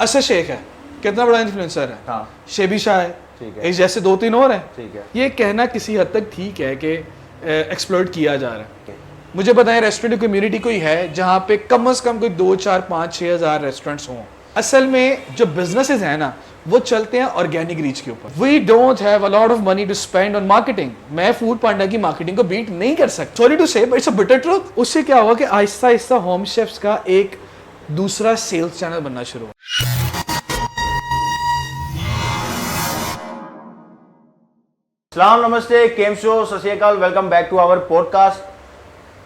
असद शेख है, कितना बड़ा इन्फ्लुएंसर है। हाँ। शेबी शाह है, ठीक है। इस जैसे 2-3 और हैं। ठीक है। ये कहना किसी हद तक ठीक है कि एक्सप्लॉइट किया जा रहा है। मुझे बताएं रेस्टोरेंट कम्युनिटी कोई है जहाँ पे कम से कम कोई 2, 4, 5, 6 हज़ार रेस्टोरेंट्स हों। असल में जो बिजनेसेस हैं ना वो चलते हैं ऑर्गेनिक रीच के ऊपर। We don't have a lot of money to spend on marketing. मैं फूड पांडा की मार्केटिंग को बीट नहीं कर सकता, sorry to say, but it's a bitter truth. उससे क्या हुआ कि आहिस्ता आहिस्ता होम शेफ्स का एक दूसरा सेल्स चैनल बनना शुरू हुआ। सलाम, नमस्ते, केम show, Sat Sri Akal, welcome back to our podcast.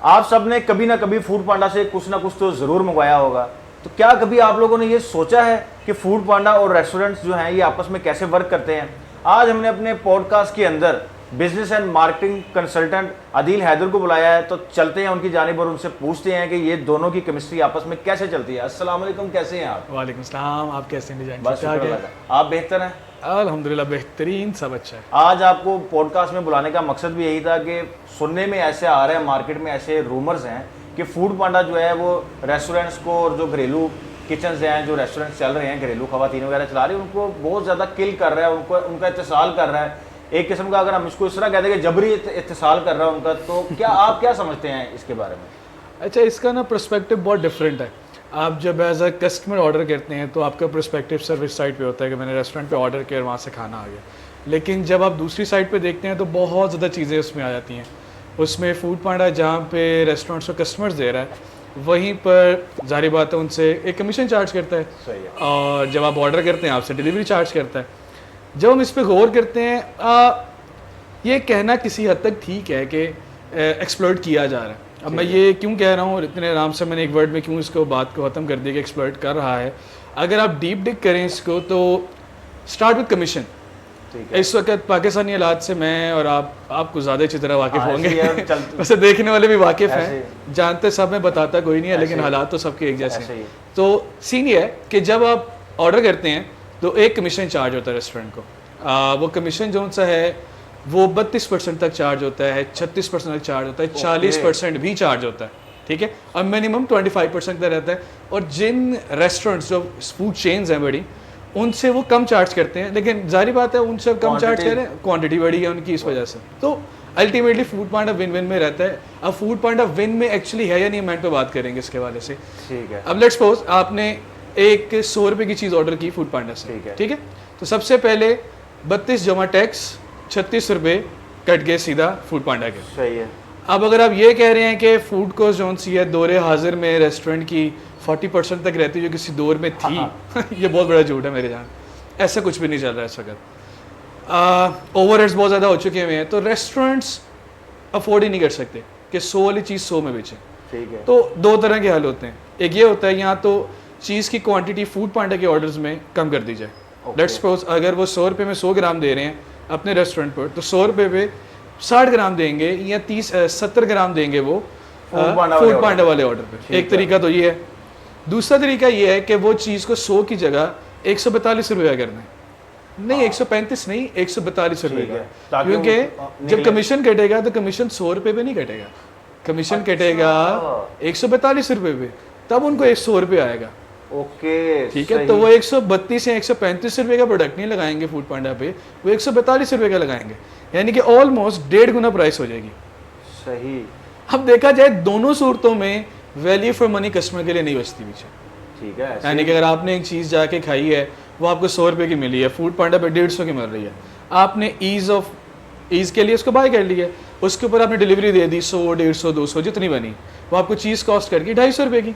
आप सब ने कभी ना कभी फूड पांडा से कुछ ना कुछ तो ज़रूर मंगवाया होगा। तो क्या कभी आप लोगों ने ये सोचा है कि फूड पांडा और रेस्टोरेंट्स जो हैं ये आपस में कैसे वर्क करते हैं? आज हमने अपने पॉडकास्ट के अंदर business and marketing consultant Adil Haider को बुलाया है। तो चलते हैं उनकी जानिब और उनसे पूछते हैं कि ये दोनों की केमिस्ट्री आपस में कैसे चलती है। अस्सलाम वालेकुम, कैसे हैं आप? वालेकुम सलाम, आप कैसे हैं? डिजाइन बस शुक्र अल्लाह का। आप बेहतर हैं? अल्हम्दुलिल्लाह बेहतरीन, सब अच्छा है। आज आपको पॉडकास्ट में बुलाने का मकसद भी यही था कि सुनने में ऐसे आ रहा है, मार्केट में ऐसे रूमर्स हैं कि फूड पांडा जो है वो रेस्टोरेंट्स को और जो घरेलू किचन हैं, जो रेस्टोरेंट्स चल रहे हैं, घरेलू खवातीन वगैरह चला रही है, उनको बहुत ज़्यादा किल कर रहा है, उनका इत्तेसाल कर रहा है। एक किस्म का अगर हम इसको इस तरह कहते हैं कि जबरी इत्तेसाल कर रहा है उनका, तो क्या आप क्या समझते हैं इसके बारे में? अच्छा, इसका ना पर्सपेक्टिव बहुत डिफरेंट है। आप जब एज अ कस्टमर ऑर्डर करते हैं तो आपका पर्सपेक्टिव सर्विस साइट पे होता है कि मैंने रेस्टोरेंट पे ऑर्डर किया और वहाँ से खाना आ गया। लेकिन जब आप दूसरी साइट पे देखते हैं तो बहुत ज़्यादा चीज़ें उसमें आ जाती हैं। उसमें फूड पांडा जहाँ पे रेस्टोरेंट्स को कस्टमर्स दे रहा है, वहीं पर जारी बात है उनसे एक कमीशन चार्ज करता है। सही है। और जब आप ऑर्डर करते हैं आपसे डिलीवरी चार्ज करता है। जब हम इस पर गौर करते हैं, ये कहना किसी हद तक ठीक है कि एक्सप्लॉइट किया जा रहा है। अब मैं ये क्यों कह रहा हूँ और इतने आराम से मैंने एक वर्ड में क्यों इसको बात को ख़त्म कर दिया कि एक्सप्लॉइट कर रहा है। अगर आप डीप डिग करें इसको तो स्टार्ट विद कमीशन। इस वक्त पाकिस्तानी हालात से मैं और आपको ज़्यादा अच्छी तरह वाकिफ़ होंगे, वैसे देखने वाले भी वाकिफ़ हैं, जानते सब, मैं बताता कोई नहीं है, लेकिन हालात तो सबके एक जैसे हैं। तो सीन ये है कि जब आप ऑर्डर करते हैं तो एक कमीशन चार्ज होता है रेस्टोरेंट को। वो कमीशन जो सा है वो 32% तक चार्ज होता है, 36% तक चार्ज होता है, 40% भी चार्ज होता है, ठीक है। और मिनिमम 25% तक रहता है। और जिन रेस्टोरेंट्स जो फूड चेन्स हैं बड़ी, उनसे वो कम चार्ज करते हैं, लेकिन जारी बात है उनसे कम चार्ज करें, क्वांटिटी बड़ी है उनकी, इस वजह से। तो अल्टीमेटली फूड पांडा विन विन में रहता है। अब फूड पांडा विन में एक्चुअली है या नहीं, मैं तो बात करेंगे इसके वाले से। ठीक है। अब लेट्स सपोज आपने एक 100 रुपये की चीज़ ऑर्डर की फूड पांडा से, ठीक है। तो सबसे पहले 32 जमा टैक्स 36 रुपये कट गए सीधा फूड पांडा के। सही है। अब अगर आप ये कह रहे हैं कि फूड कॉस्ट जो सी है दौरे हाजिर में रेस्टोरेंट की 40% तक रहती है जो किसी दौर में थी, ये बहुत बड़ा झूठ है मेरे जान। ऐसा कुछ भी नहीं चल रहा है इस वक्त। ओवरहेड्स बहुत ज़्यादा हो चुके हुए हैं, तो रेस्टोरेंट्स अफोर्ड ही नहीं कर सकते कि 100 वाली चीज़ 100 में बेचें। ठीक है। तो दो तरह के हल होते हैं। एक ये होता है यहाँ तो चीज़ की क्वांटिटी फूड पांडा के ऑर्डर्स में कम कर दी जाए। लेट्स सपोज अगर वो 100 रुपये में 100 ग्राम दे रहे हैं अपने रेस्टोरेंट पर, तो 100 रुपये पे 60 ग्राम देंगे या 70 ग्राम देंगे वो फूड पांडा वाले ऑर्डर पे। एक तरीका तो ये है। दूसरा तरीका ये है कि वो चीज़ को 100 की जगह 142 रुपये कर दें। नहीं, 135 नहीं, 142 रुपये का, क्योंकि जब कमीशन कटेगा तो कमीशन 100 रुपये पे नहीं कटेगा, कमीशन कटेगा 142 रुपये पे, तब उनको 100 रुपये आएगा। ओके, ठीक है। तो वो 132 या 135 रुपये का प्रोडक्ट नहीं लगाएंगे फूड पांडा पे, वो 142 रुपये का लगाएंगे, यानी कि ऑलमोस्ट 1.5 गुना प्राइस हो जाएगी। सही। अब देखा जाए दोनों सूरतों में वैल्यू फॉर मनी कस्टमर के लिए नहीं बचती पीछे। ठीक है। यानी कि अगर आपने एक चीज़ जाके खाई है वो आपको 100 रुपये की मिली है, फूड पांडा पे 150 की मिल रही है, आपने ईज़ के लिए उसको बाय कर लिया, उसके ऊपर आपने डिलीवरी दे दी 100, 150, 200 जितनी बनी, वो आपको चीज़ कॉस्ट करके 250 रुपये की,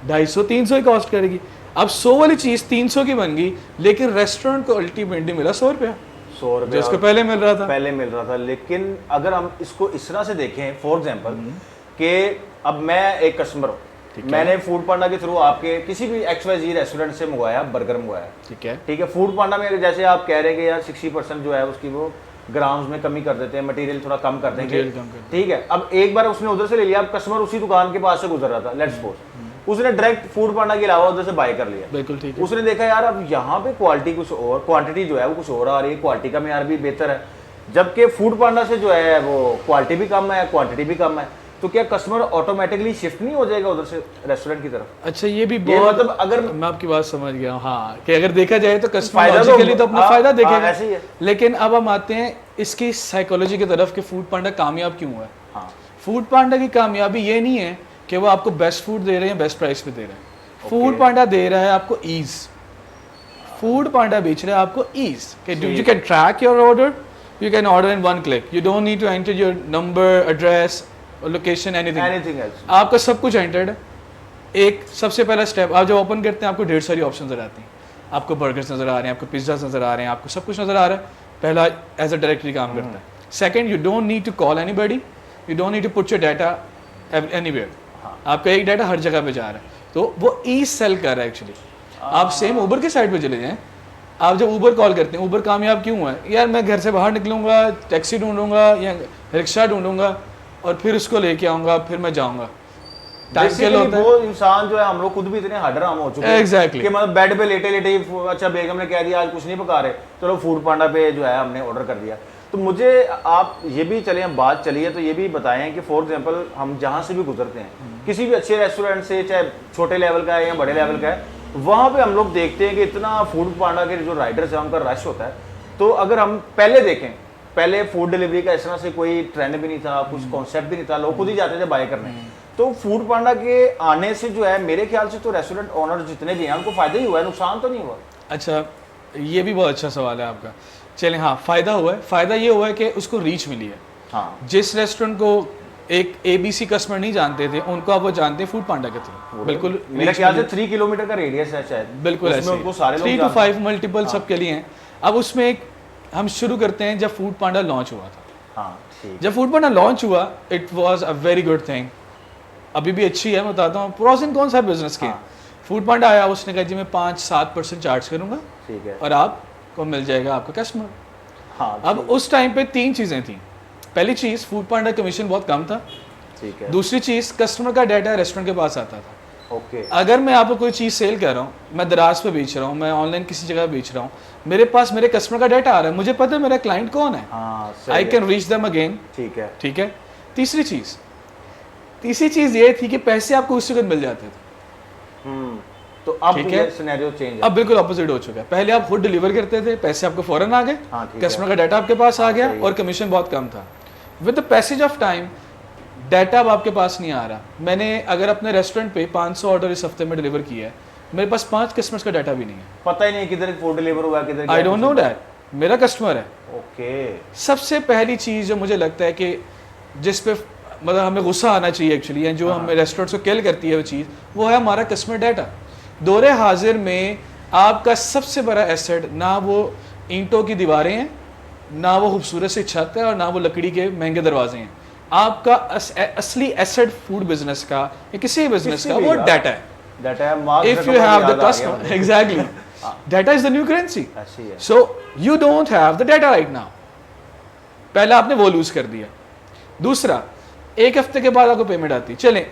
250, 300 ही कॉस्ट करेगी। अब 100 वाली चीज़ 300 की बन गई, लेकिन रेस्टोरेंट को अल्टीमेटली मिला 100 रुपया, 100 रुपये जिसको पहले मिल रहा था। लेकिन अगर हम इसको इस तरह से देखें, फॉर एग्जांपल कि अब मैं एक कस्टमर हूँ, मैंने फूड पांडा के थ्रू आपके किसी भी XYZ रेस्टोरेंट से मंगवाया, बर्गर मंगवाया, ठीक है। फूड पांडा में जैसे आप कह रहे हैं कि यार 60% जो है उसकी वो ग्राम्स में कमी कर देते हैं, मटेरियल थोड़ा कम कर देंगे, ठीक है। अब एक बार उसने उधर से ले लिया, अब कस्टमर उसी दुकान के पास से गुजर रहा था, लेट्स सपोज उसने डायरेक्ट फूड पांडा के अलावा उधर से बाय कर लिया, बिल्कुल ठीक है। उसने देखा यार अब यहाँ पे क्वालिटी कुछ और, क्वांटिटी जो है वो कुछ और आ रही है, क्वालिटी का मेयार भी बेहतर है, जबकि फूड पांडा से जो है वो क्वालिटी भी कम है, क्वांटिटी भी कम है। तो क्या कस्टमर ऑटोमेटिकली शिफ्ट नहीं हो जाएगा उधर से रेस्टोरेंट की तरफ? अच्छा, ये भी ये बहुत, मतलब अगर मैं आपकी बात समझ गया हूँ, हाँ, कि अगर देखा जाए तो कस्टमर फायदा तो- लॉजिकली तो अपना हाँ, फायदा हाँ, देखेगा, ऐसे ही है। लेकिन अब हम आते हैं इसकी साइकोलॉजी की तरफ कि फूड पांडा कामयाब क्यों हुआ है। हाँ, फूड पांडा की कामयाबी ये नहीं है कि वो आपको बेस्ट फूड दे रहे हैं, बेस्ट प्राइस पे दे रहे हैं। फूड पांडा दे रहा है आपको ईज, फूड पांडा बेच रहा है आपको ईज, कि you can track your order, you can order in one click, you don't need to enter your number, address, location, anything else। आपका सब कुछ एंटर्ड है। एक सबसे पहला स्टेप, आप जब ओपन करते हैं आपको ढेर सारी ऑप्शन नजर आती हैं, आपको बर्गर्स नजर आ रहे हैं, आपको पिज्ज़ाज नजर आ रहे हैं, आपको सब कुछ नजर आ रहा है। पहला एज अ डायरेक्टरी काम करता है। Second, you don't need to call anybody, you don't need to put your data anywhere, आपका एक डाटा हर जगह पे जा रहा है, तो वो ई सेल कर रहा है एक्चुअली। आप सेम ऊबर के साइड पे चले जाएं, आप जब ऊबर कॉल करते हैं, ऊबर कामयाब क्यों हुआ है? यार मैं घर से बाहर निकलूंगा, टैक्सी ढूंढूंगा या रिक्शा ढूंढूंगा और फिर उसको लेके आऊंगा, फिर मैं जाऊंगा, टाइम के लिए होता है। वो इंसान जो है, हम लोग खुद भी इतने हडराम हो चुके हैं Exactly. कि मतलब बेड पे लेटे लेटे ही, अच्छा बेगम ने कह दिया आज कुछ नहीं पका रहे, चलो फूड पांडा पे जो है हमने ऑर्डर कर दिया। तो मुझे आप ये भी चलिए, हम बात चलिए तो ये भी बताएं कि फॉर एग्जांपल हम जहाँ से भी गुजरते हैं, किसी भी अच्छे रेस्टोरेंट से, चाहे छोटे लेवल का है या बड़े लेवल का है, वहाँ पे हम लोग देखते हैं कि इतना फूड पांडा के जो राइडर्स हैं उनका रश होता है। तो अगर हम पहले देखें, पहले फूड डिलीवरी का इस तरह से कोई ट्रेंड भी नहीं था, कुछ कॉन्सेप्ट भी नहीं था, लोग खुद ही जाते थे बाय करने। तो फूड पांडा के आने से जो है, मेरे ख्याल से तो रेस्टोरेंट ओनर जितने भी हैं उनको फायदा ही हुआ है, नुकसान तो नहीं हुआ। अच्छा, ये भी बहुत अच्छा सवाल है आपका। चलें, हाँ, फायदा हुआ है। फायदा ये हुआ है कि उसको रीच मिली है। हाँ, जिस रेस्टोरेंट को एक ABC कस्टमर नहीं जानते थे, उनको अब वो जानते हैं फूड पांडा के थ्रू। बिल्कुल, मेरे ख्याल से 3 किलोमीटर का रेडियस है शायद, बिल्कुल उसमें उनको सारे लोग 3 to 5 मल्टीपल हाँ। सबके लिए हैं। अब उसमें एक हम शुरू करते हैं जब फूड पांडा लॉन्च हुआ था। हाँ, ठीक। जब फूड पांडा लॉन्च हुआ, it was a very good thing, अभी भी अच्छी है। मैं बताता हूँ प्रोस एंड कॉन्स है बिजनेस के। हाँ। फूड पांडा आया, उसने कहा जी मैं 5-7% चार्ज करूंगा, ठीक है, और आपको मिल जाएगा आपका कस्टमर। हाँ, अब उस टाइम पे 3 चीज़ें थी। पहली चीज़, फूड पांडा कमीशन बहुत कम था। ठीक है, दूसरी चीज़, कस्टमर का डाटा रेस्टोरेंट के पास आता था। ओके, अगर मैं आपको कोई चीज़ सेल कर रहा हूँ, मैं दराज पे बेच रहा हूँ, मैं ऑनलाइन किसी जगह बेच रहा हूँ, मेरे पास मेरे कस्टमर का डाटा आ रहा है, मुझे पता है मेरा क्लाइंट कौन है, हाँ, I can reach them again. ठीक है, ठीक है। तीसरी चीज़ ये थी कि पैसे आपको उसी वक्त मिल जाते थे। तो अब ठीक ये है। सिनेरियो चेंज है। अब बिल्कुल ऑपोजिट हो चुका है। पहले आप खुद डिलीवर करते थे, पैसे आपको फौरन आ गए, हाँ, ठीक है। कस्टमर का डाटा आपके पास आ गया, सही है। और कमीशन बहुत कम था। With the passage of time, data अब आपके पास नहीं आ रहा। मैंने अगर अपने रेस्टोरेंट पे 500 ऑर्डर इस हफ्ते में डिलीवर किया है, मेरे पास 5 कस्टमर्स का डाटा भी नहीं है। पता ही नहीं किधर फूड डिलीवर हुआ, किधर आई डोंट नो दैट, मेरा कस्टमर है। ओके, सबसे पहली चीज़ जो मुझे लगता है कि जिस पे मतलब हमें गुस्सा आना चाहिए एक्चुअली, या जो हमें रेस्टोरेंट्स को किल करती है वो चीज़, वो है हमारा कस्टमर डाटा। दौरे हाजिर में आपका सबसे बड़ा एसेट ना वो ईंटों की दीवारें हैं, ना वो खूबसूरत सी छत है, और ना वो लकड़ी के महंगे दरवाजे हैं। आपका असली एसेट फूड बिजनेस का या किसी बिजनेस का वो डाटा है। डाटा है। If you have the customer, exactly, data is the new currency. ऐसी है। So you don't have the data right now. पहला आपने वो लूज कर दिया। दूसरा, एक हफ्ते के बाद आपको पेमेंट आती है। चलें,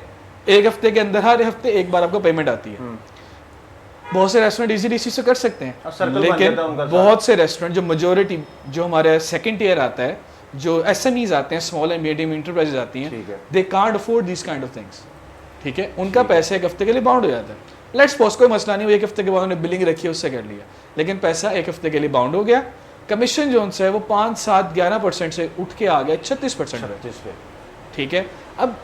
एक हफ्ते के अंदर, हर हफ्ते एक बार आपको पेमेंट आती है। बहुत से रेस्टोरेंट इजीली इसी से कर सकते हैं, लेकिन बहुत से रेस्टोरेंट जो मेजोरिटी, जो हमारे सेकंड टियर आता है, जो SMEs आते हैं, स्मॉल एंड मीडियम इंटरप्राइजेज आती हैं, they can't afford this kind of things. ठीक है, उनका पैसा एक हफ्ते के लिए बाउंड हो जाता है। लेट्स सपोज कोई मसला नहीं, वो एक हफ्ते के बाद उन्होंने बिलिंग रखी है, उससे कर लिया, लेकिन पैसा एक हफ्ते के लिए बाउंड हो गया। कमीशन जो उनसे है वो 5-7-11% से उठ के आ गया 36% पे। ठीक है, अब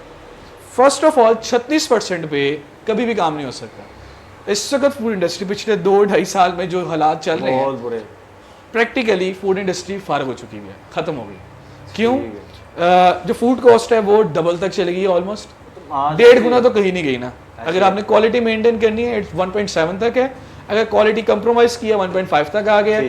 फर्स्ट ऑफ ऑल 36% पे कभी भी काम नहीं हो सकता। इस वक्त फूड इंडस्ट्री पिछले 2-2.5 साल में जो हालात चल रहे हैं, बहुत बुरे, प्रैक्टिकली फूड इंडस्ट्री फारग हो चुकी है, खत्म हो गई। क्यों? जो फूड कॉस्ट है वो डबल तक चली गई, ऑलमोस्ट 1.5 गुना तो कहीं नहीं गई ना। अगर आपने क्वालिटी मेंटेन करनी है, 1.7 तक है। अगर क्वालिटी कंप्रोमाइज किया, 1.5 तक आ गया।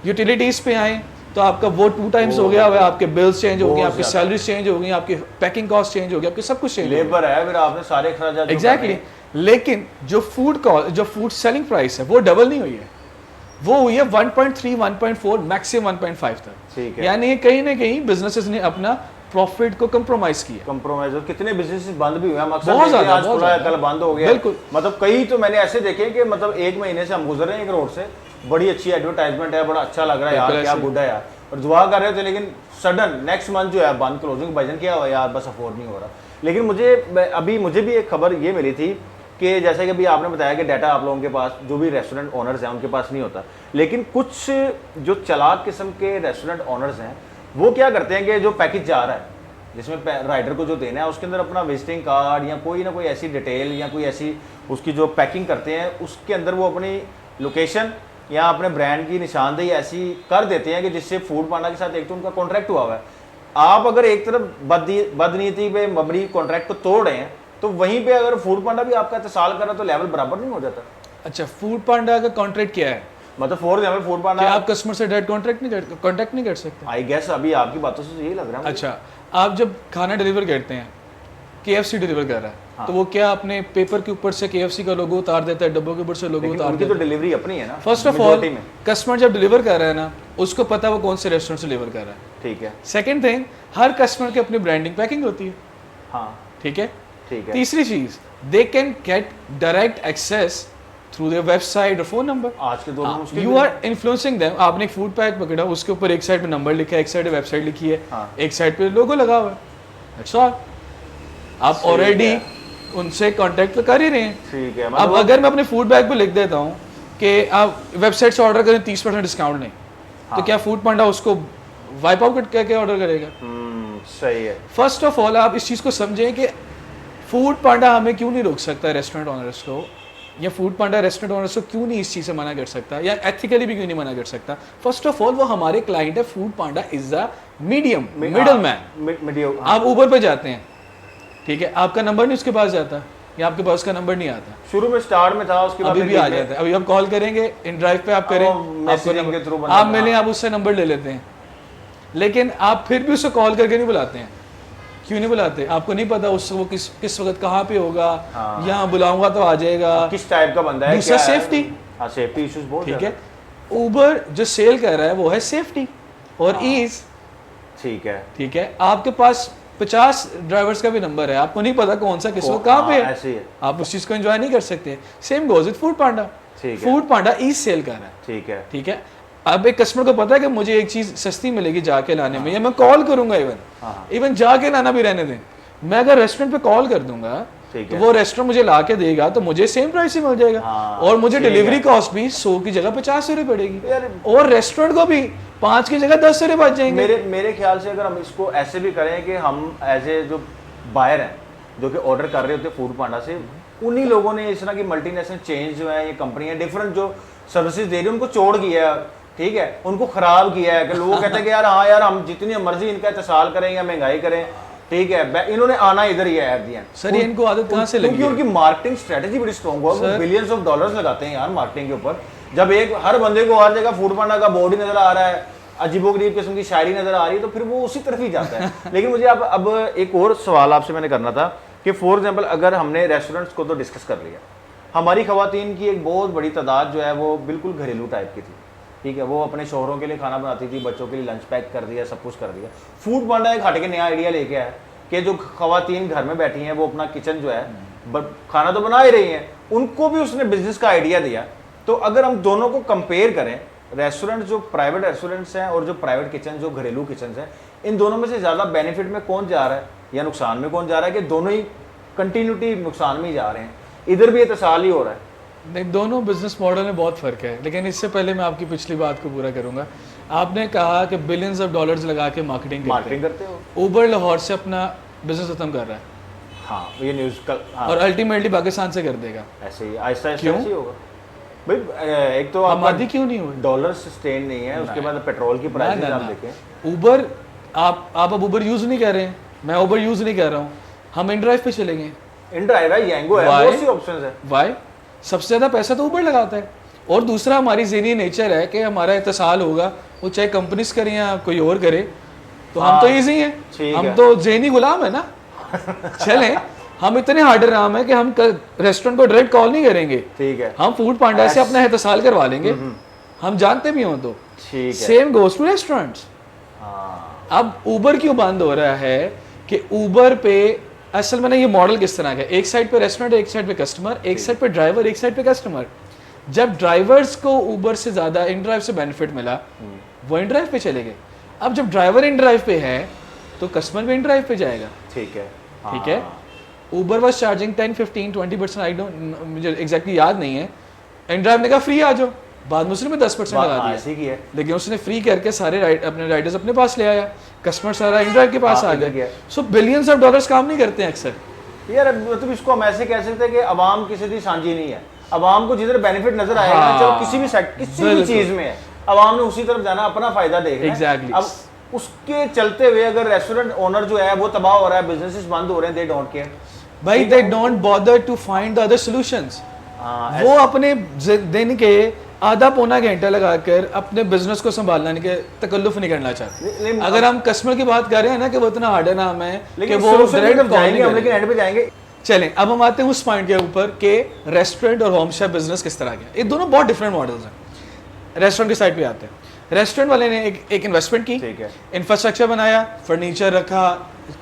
यूटिलिटीज पे आए तो आपका वो 2 टाइम्स हो गया हुआ है। आपके बिल्स चेंज हो गए, आपकी सैलरीज चेंज हो गई, आपकी पैकिंग कॉस्ट चेंज हो गई, आपके सब कुछ चेंज हो गया। लेबर है, फिर आपने सारे खर्चा। एग्जैक्टली। लेकिन जो फूड सेलिंग प्राइस है वो डबल नहीं हुई है, वो हुई है 1.3, 1.4, मैक्सिमम 1.5 तक। यानी कहीं ना कहीं बिजनेसेस ने अपना प्रॉफिट को कंप्रोमाइज किया। कंप्रोमाइज, और कितने बिजनेस बंद भी हुए हैं, बहुत ज्यादा, आज खुला है, कल बंद हो गया। बिल्कुल। मतलब कई तो मैंने ऐसे देखे कि मतलब 1 महीने से हम गुजर रहे हैं एक रोड से, बड़ी अच्छी एडवर्टाइजमेंट है, बड़ा अच्छा लग रहा है यार, क्या गुड है यार, और दुआ कर रहे थे, लेकिन सडन नेक्स्ट मंथ जो है बंद, क्लोजिंग, भजन क्या हुआ यार, बस अफोर्ड नहीं हो रहा। लेकिन मुझे भी एक खबर ये मिली थी कि जैसे कि अभी आपने बताया कि डाटा आप लोगों के पास, जो भी रेस्टोरेंट ओनर्स हैं उनके पास नहीं होता, लेकिन कुछ जो चालाक किस्म के रेस्टोरेंट ओनर्स हैं वो क्या करते हैं कि जो पैकेज जा रहा है जिसमें राइडर को जो देना है उसके अंदर अपना विजिटिंग कार्ड या कोई ना कोई ऐसी डिटेल या कोई ऐसी उसकी जो पैकिंग करते हैं उसके अंदर वो अपनी लोकेशन या अपने ब्रांड की निशानदेही ऐसी कर देते हैं कि जिससे फूड पांडा के साथ एक तो उनका कॉन्ट्रैक्ट हुआ हुआ है। आप अगर एक तरफ बदनीति पे मबनी कॉन्ट्रैक्ट को तोड़ रहे हैं तो वहीं पे अगर फूड पांडा भी आपका इत्तेसाल कर रहा है तो लेवल बराबर नहीं हो जाता। अच्छा, फूड पांडा का कॉन्ट्रैक्ट क्या है? मतलब फॉर एग्जाम्पल फूड पांडा, क्या आप कस्टमर से डायरेक्ट कॉन्टैक्ट नहीं कर सकते? आई गेस अभी आपकी बातों से यही लग रहा है। अच्छा, आप जब खाना डिलीवर करते हैं, KFC डिलीवर कर रहा है, तो वो क्या अपने पेपर के ऊपर से KFC का लोगो उतार देता है, डब्बों के ऊपर से लोगो उतार देता है? तो डिलीवरी अपनी है ना। फर्स्ट ऑफ ऑल कस्टमर जब डिलीवर कर रहा है ना, उसको पता वो कौन से रेस्टोरेंट से डिलीवर कर रहा है। ठीक है। सेकंड थिंग, हर कस्टमर की अपनी ब्रांडिंग पैकिंग होती है। हाँ ठीक है। ठीक है। तीसरी चीज, they can get direct access through their website और फोन नंबर। आज के दौर में मुश्किल यू आर इन्फ्लुएंसिंग देम। आपने एक फूड पैक पकड़ा, उसके ऊपर एक साइड पे नंबर लिखा है, एक साइड पे वेबसाइट लिखी है, एक साइड पे लोगो लगा हुआ है, दैट्स ऑल। आप ऑलरेडी उनसे कांटेक्ट तो कर ही रहे हैं। ठीक है। अब अगर मैं अपने फूड बैग पे लिख देता हूँ कि आप वेबसाइट से ऑर्डर करें 30% डिस्काउंट नहीं, तो क्या फूड पांडा उसको वाइप आउट करके ऑर्डर करेगा? सही है। फर्स्ट ऑफ ऑल आप इस चीज़ को समझें कि फूड पांडा हमें क्यों नहीं रोक सकता रेस्टोरेंट ओनर्स को, या फूड पांडा रेस्टोरेंट ओनर्स को क्यों नहीं इस चीज़ से मना कर सकता, या एथिकली भी क्यों नहीं मना कर सकता? फर्स्ट ऑफ ऑल वो हमारे क्लाइंट है। Food Panda is a medium, middle man. आप ऊबर पे जाते हैं, ठीक है, आपका नंबर नहीं उसके पास जाता, या आपके पास उसका नंबर नहीं आता। शुरू में स्टार्ट में था, उसके बाद अभी भी आ जाता है। अभी आप कॉल करेंगे, इन ड्राइव पे आप करें, आप मिले, आप उससे नंबर ले लेते हैं, लेकिन आप फिर भी उससे कॉल करके नहीं बुलाते हैं। क्यों नहीं बुलाते? आपको नहीं पता उससे वो किस वक्त कहाँ पे होगा, यहाँ बुलाऊंगा तो आ जाएगा, किस टाइप का बंदा है। दूसरा सेफ्टी, सेफ्टी इश्यूज बहुत। ठीक है। उबर जो सेल कर रहा है वो है सेफ्टी और ईज। ठीक है। ठीक है। आपके पास 50 ड्राइवर्स का भी नंबर है, आपको नहीं पता कौन सा किस वक्त कहाँ पे है, आप उस चीज को एंजॉय नहीं कर सकते। Same goes with Foodpanda. Foodpanda is sell कर रहा है। ठीक है। ठीक है। अब एक कस्टमर को पता है कि मुझे एक चीज सस्ती मिलेगी जाके लाने में, या मैं कॉल करूंगा, इवन जाके लाना भी रहने दें, मैं अगर रेस्टोरेंट पे कॉल कर दूंगा तो वो रेस्टोरेंट मुझे ला के देगा तो मुझे सेम प्राइस ही मिल जाएगा, और मुझे डिलीवरी कॉस्ट भी 100 की जगह 50 रुपये पड़ेगी, और रेस्टोरेंट को भी 5 की जगह 10 रुपये बच जाएंगे। मेरे ख्याल से अगर हम इसको ऐसे भी करें कि हम एज ए जो बायर हैं जो कि ऑर्डर कर रहे होते हैं फूड पांडा से, उन्हीं लोगों ने इस तरह की मल्टीनेशनल चेंज जो है, ये कंपनियां डिफरेंट जो सर्विसेज दे रही है उनको चोड़ किया है, ठीक है, उनको खराब किया है कि लोग कहते हैं कि यार हाँ यार हम जितनी मर्जी इनका इस्तेमाल करें या महंगाई करें, ठीक है, इन्होंने आना इधर ही है दिया। सर इनको आदत कहाँ से लगी? क्योंकि उनकी मार्केटिंग स्ट्रेटजी बड़ी स्ट्रॉन्ग हुआ, वो बिलियंस ऑफ डॉलर्स लगाते हैं यार मार्केटिंग के ऊपर। जब एक हर बंदे को हर जगह फूड पांडा का बोर्ड ही नजर आ रहा है, अजीबोगरीब किस्म की शायरी नजर आ रही है, तो फिर वो उसी तरफ ही जाता है। लेकिन मुझे अब एक और सवाल आपसे मैंने करना था कि फॉर एग्जाम्पल अगर हमने रेस्टोरेंट्स को तो डिस्कस कर लिया, हमारी खवातीन की एक बहुत बड़ी तादाद जो है वो बिल्कुल घरेलू टाइप की थी, ठीक है, वो अपने शोहरों के लिए खाना बनाती थी, बच्चों के लिए लंच पैक कर दिया, सब कुछ कर दिया। फूड पांडा एक हट के नया आइडिया लेके आया कि जो खवातीन घर में बैठी हैं वो अपना किचन जो है खाना तो बना ही रही हैं, उनको भी उसने बिजनेस का आइडिया दिया। तो अगर हम दोनों को कंपेयर करें, रेस्टोरेंट जो प्राइवेट रेस्टोरेंट्स हैं और जो प्राइवेट किचन जो घरेलू किचन हैं, इन दोनों में से ज़्यादा बेनिफिट में कौन जा रहा है या नुकसान में कौन जा रहा है, कि दोनों ही कंटिन्यूटी नुकसान में ही जा रहे हैं, इधर भी इत्तेसाल ही हो रहा है? नहीं, दोनों बिजनेस मॉडल में बहुत फ़र्क है, लेकिन इससे पहले मैं आपकी पिछली बात को पूरा करूंगा। आपने कहा कि बिलियंस ऑफ डॉलर्स लगा के मार्केटिंग करते हो। उबर लाहौर से अपना बिजनेस खत्म कर रहा है, हाँ ये न्यूज़ कल, हाँ। और अल्टीमेटली पाकिस्तान से कर देगा। ऐसे ही आहिस्ता आहिस्ता ऐसे ही होगा भाई। एक तो आबादी क्यों नहीं हुई, डॉलर सस्टेन नहीं है, उसके बाद पेट्रोल की प्राइस आप देखें। उबर आप अब उबर यूज़ नहीं कर रहे हैं, मैं उबर यूज़ नहीं कर रहा हूँ, हम इन ड्राइव पे चलेंगे। इन ड्राइव है, येंगो है, बहुत सी ऑप्शंस है। वाई? सबसे ज़्यादा पैसा तो उबर लगाता है, और दूसरा हमारी ज़हनी नेचर है कि हमारा इत्तेसाल होगा, वो चाहे कंपनीज करें या कोई और करे, तो हम तो ईजी हैं, हम तो ज़हनी गुलाम है ना। चलें, हम इतने हार्ड राम है कि हम रेस्टोरेंट को डायरेक्ट कॉल नहीं करेंगे, ठीक है, हम फूड पांडा से अपना इत्तेसाल करवा लेंगे, हम जानते भी हों तो। Same goes to restaurants. अब उबर क्यों बंद हो रहा है कि उबर पे असल में ना ये मॉडल किस तरह का है, एक साइड पे रेस्टोरेंट, एक साइड पे कस्टमर, एक साइड पे ड्राइवर, एक साइड पे कस्टमर। जब ड्राइवर्स को उबर से ज़्यादा इन ड्राइव से बेनिफिट मिला, वो इन ड्राइव पे चले गए। अब जब ड्राइवर इन ड्राइव पे है तो कस्टमर भी इन ड्राइव पे जाएगा, ठीक है। ठीक है। Uber was charging 10, 15, 20%, I don't, मुझे एग्जैक्टली याद नहीं है। InDrive ने कहा फ्री आ जाओ, बाद में उसने 10% लगा दिया, ऐसे ही है। लेकिन उसने फ्री करके सारे अपने राइडर्स अपने पास ले आया, कस्टमर सारा InDrive के पास आ गया। सो बिलियंस ऑफ डॉलर्स काम नहीं करते हैं अक्सर यार। मतलब इसको हम ऐसे कह सकते हैं कि अवाम किसी की सांझी नहीं है। अवाम को जिधर बेनिफिट नजर आएगा ना, चाहे किसी भी चीज में है, अवाम ने उसी तरफ जाना, अपना फायदा देखना। Exactly. अब उसके चलते हुए अगर रेस्टोरेंट ओनर जो है वो तबाह हो रहा है, बिजनेसेस बंद हो रहे हैं, दे डोंट केयर भाई, they don't bother to find the other solutions. वो अपने दिन के आधा पौना घंटा लगाकर अपने बिजनेस को संभालने के तकल्लुफ नहीं करना चाहते। अगर हम कस्टमर की बात कर रहे हैं ना कि वो इतना हार्ड नाम है कि वो डायरेक्ट जाएंगे हम, लेकिन एंड पे जाएंगे। चलें, अब हम आते हैं उस पॉइंट के ऊपर कि रेस्टोरेंट और होम शेफ बिजनेस किस तरह के। ये दोनों बहुत डिफरेंट मॉडल्स हैं। रेस्टोरेंट की साइड पे आते हैं। रेस्टोरेंट वाले ने एक इन्वेस्टमेंट की, इंफ्रास्ट्रक्चर बनाया, फर्नीचर रखा,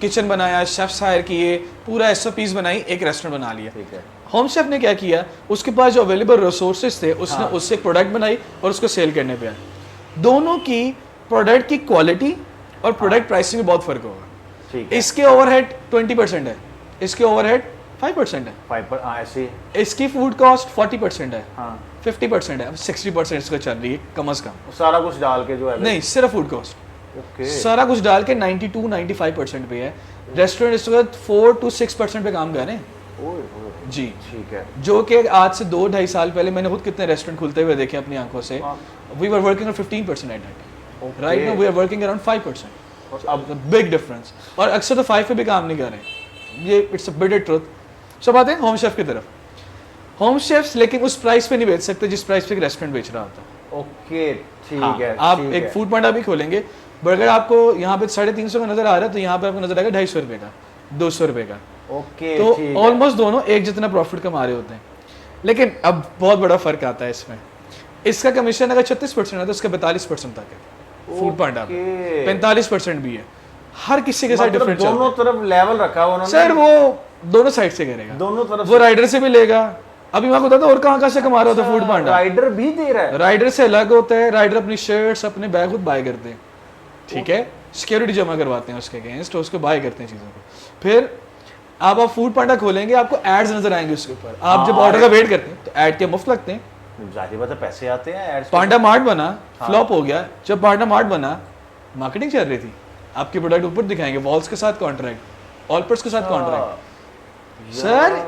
किचन बनाया, शेफ्स हायर किए, पूरा SOPs बनाई, एक रेस्टोरेंट बना लिया। होम शेफ ने क्या किया, उसके पास जो अवेलेबल रिसोर्सेज थे उसने उससे एक प्रोडक्ट बनाई और उसको सेल करने पे आया। दोनों की प्रोडक्ट की क्वालिटी और प्रोडक्ट प्राइसिंग में बहुत फर्क होगा। इसके ओवरहेड 20% है, इसके ओवरहेड 5% है, इसकी फूड कॉस्ट 40% है, 50% है, 60% इसको चल रही है कम से कम, सारा कुछ डाल के जो है। नहीं, सिर्फ फूड कॉस्ट सारा कुछ डाल के 92-95% पे है। रेस्टोरेंट इस वक्त 4 to 6% पे काम कर रहे हैं जी। ठीक है। जो कि आज से 2-2.5 साल पहले मैंने खुद कितने रेस्टोरेंट खुलते हुए देखे अपनी आंखों से। We were working on 15% at that, right now we are working around 5%। अब बिग डिफरेंस, और अक्सर तो 5 पे भी काम नहीं कर रहे, ये इट्स अ बिटर ट्रुथ। सब आते हैं होम शेफ की तरफ। होम शेफ्स लेकिन उस प्राइस पे नहीं बेच सकते जिस प्राइस पे एक रेस्टोरेंट बेच रहा होता। ओके, ठीक है। आप एक फूड पांडा भी खोलेंगे, बर्गर आपको यहाँ पे 350 का नजर आ रहा है, तो यहाँ पे आपको नजर आएगा 250 रुपए का, 200 रुपए का। ओके, तो ऑलमोस्ट दोनों एक जितना प्रॉफिट कमा रहे होते हैं। लेकिन अब बहुत बड़ा फर्क आता है इसमें। इसका कमीशन अगर 36% है तो उसका 42% तक है फूड पांडा में, 45% भी है। हर किसी के साथ डिफरेंट दोनों तरफ लेवल रखा हुआ उन्होंने। सर वो दोनों साइड से करेगा, दोनों तरफ वो राइडर से भी लेगा। अभी मैं बताता हूँ और कहाँ से कमा रहा होता फूड पांडा। राइडर भी दे रहा है, राइडर से अलग होता है। राइडर अपनी शर्ट्स अपने बैग खुद बाय करते हैं, ठीक है, सिक्योरिटी जमा करवाते हैं उसके अगेंस्ट, उसको बाय करते हैं चीज़ों को। फिर आप फूड पांडा खोलेंगे, आपको एड्स नजर आएंगे उसके ऊपर। आप जब ऑर्डर का वेट करते हैं तो ऐड के मुफ्त लगते हैं, जाहिर बात है पैसे आते हैं एड्स। पांडा मार्ट बना, फ्लॉप हो गया। जब पांडा मार्ट बना, मार्केटिंग चल रही थी, आपके प्रोडक्ट ऊपर दिखाएंगे, वॉल्स के साथ कॉन्ट्रैक्ट, ऑलपर्स के साथ कॉन्ट्रैक्ट। सर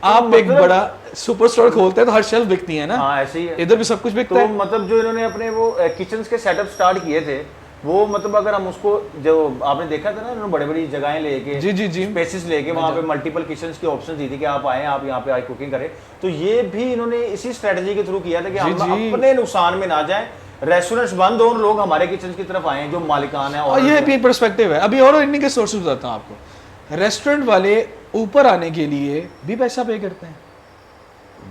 आप एक बड़ा सुपर स्टोर खोलते हैं तो हर शेल्फ बिकती है ना, ऐसे ही है। इधर भी सब कुछ बिकता है। तो मतलब जो इन्होंने अपने वो किचन्स के सेटअप स्टार्ट किए थे, वो मतलब अगर हम उसको, जो आपने देखा था ना, इन्होंने बड़ी बड़ी जगहें लेके, जी स्पेसेस लेके वहाँ पे मल्टीपल किचन्स की ऑप्शन दी थी कि आप आए, आप यहाँ पे आए कुकिंग करें। तो ये भी इन्होंने इसी स्ट्रेटजी के थ्रू किया था कि हम अपने नुकसान में ना जाएं, रेस्टोरेंट्स बंद हो, लोग हमारे किचन की तरफ आए जो मालिकान है। और ये भी पर्सपेक्टिव है। अभी और इन्हीं के सोर्सेज बताता हूँ आपको। रेस्टोरेंट वाले ऊपर आने के लिए भी पैसा पे करते हैं।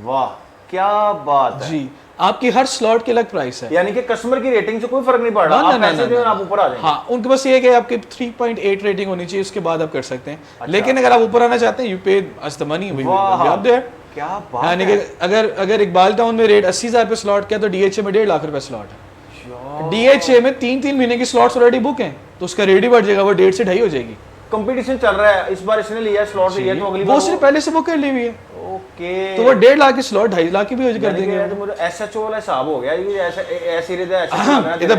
वाह, क्या बात है जी। आपकी हर स्लॉट की अलग प्राइस है, यानी कि कस्टमर की रेटिंग से कोई फर्क नहीं पड़ रहा, आप पैसे दें आप ऊपर आ जाएंगे। हाँ, उनके पास ये है कि आपकी 3.8 रेटिंग होनी चाहिए, उसके बाद आप कर सकते हैं। अच्छा। लेकिन अगर आप ऊपर आना चाहते हैं, यू पे अस द मनी, आप देयर। क्या बात यानी कि अगर इकबाल टाउन में रेट 80,000 पे स्लॉट किया तो DHA में 1.5 लाख रुपए स्लॉट है। DHA में 3-3 महीने की स्लॉट्स ऑलरेडी बुक हैं, तो उसका रेट ही बढ़ जाएगा, वो 1.5 से 2.5 हो जाएगी। कंपटीशन चल रहा है, इस बार इसने लिया स्लॉट लिया तो अगली बार वो उसने पहले से बुक कर ली हुई है। ओके, तो वो 1.5 लाख की स्लॉट 2.5 लाख की भी हो कर देंगे। तो मुझे SHO वाला हिसाब हो गया, ये ऐसे इधर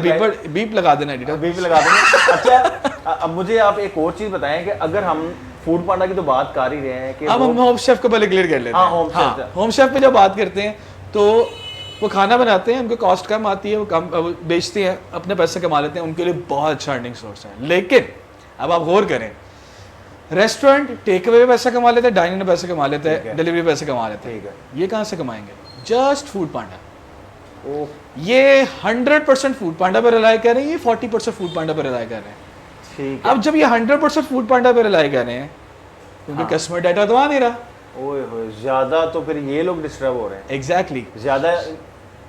बीप लगा देना, एडिटर बीप लगा देना। अच्छा, अब मुझे आप एक और चीज बताएं कि अगर हम फूड पांडा की तो बात कर ही रहे हैं कि हम होम शेफ को पहले क्लियर कर लेते हैं। होम शेफ पे जब बात करते हैं तो वो खाना बनाते हैं, उनको कॉस्ट कम आती है, वो कम बेचते हैं, अपने पैसे कमा लेते हैं, उनके लिए बहुत अच्छा अर्निंग सोर्स है। लेकिन अब आप गौर करें, रेस्टोरेंट टेक अवे में पैसा कमा लेते हैं, डाइनिंग में पैसा कमा लेते हैं, डिलीवरी पैसे कमा लेते हैं। ये कहाँ से कमाएंगे? जस्ट फूड पांडा। ये 100% फूड पांडा पे रिलाई कर रहे हैं, ये 40% फूड पांडा पे रिलाई कर रहे हैं। ठीक है। अब जब ये 100% फूड पांडा पे रिलाई कर रहे हैं, क्योंकि कस्टमर डाटा तो आ नहीं रहा, ओए होए, ज्यादा तो फिर ये लोग डिस्टर्ब हो रहे हैं। एग्जैक्टली, ज्यादा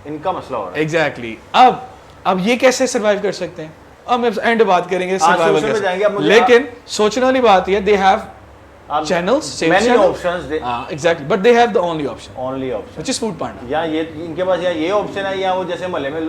इनका मसला हो रहा है। एग्जैक्टली। अब ये कैसे सर्वाइव कर सकते हैं? अब हम एंड बात करेंगे सर्वाइवल कैसे, लेकिन सोचने वाली बात ये, दे हैव आप channels, sales many channel. options they Exactly, but they have the only option, only option which is Food Panda. या ये इनके पास या ये ऑप्शन है, या वो जैसे महल्ले में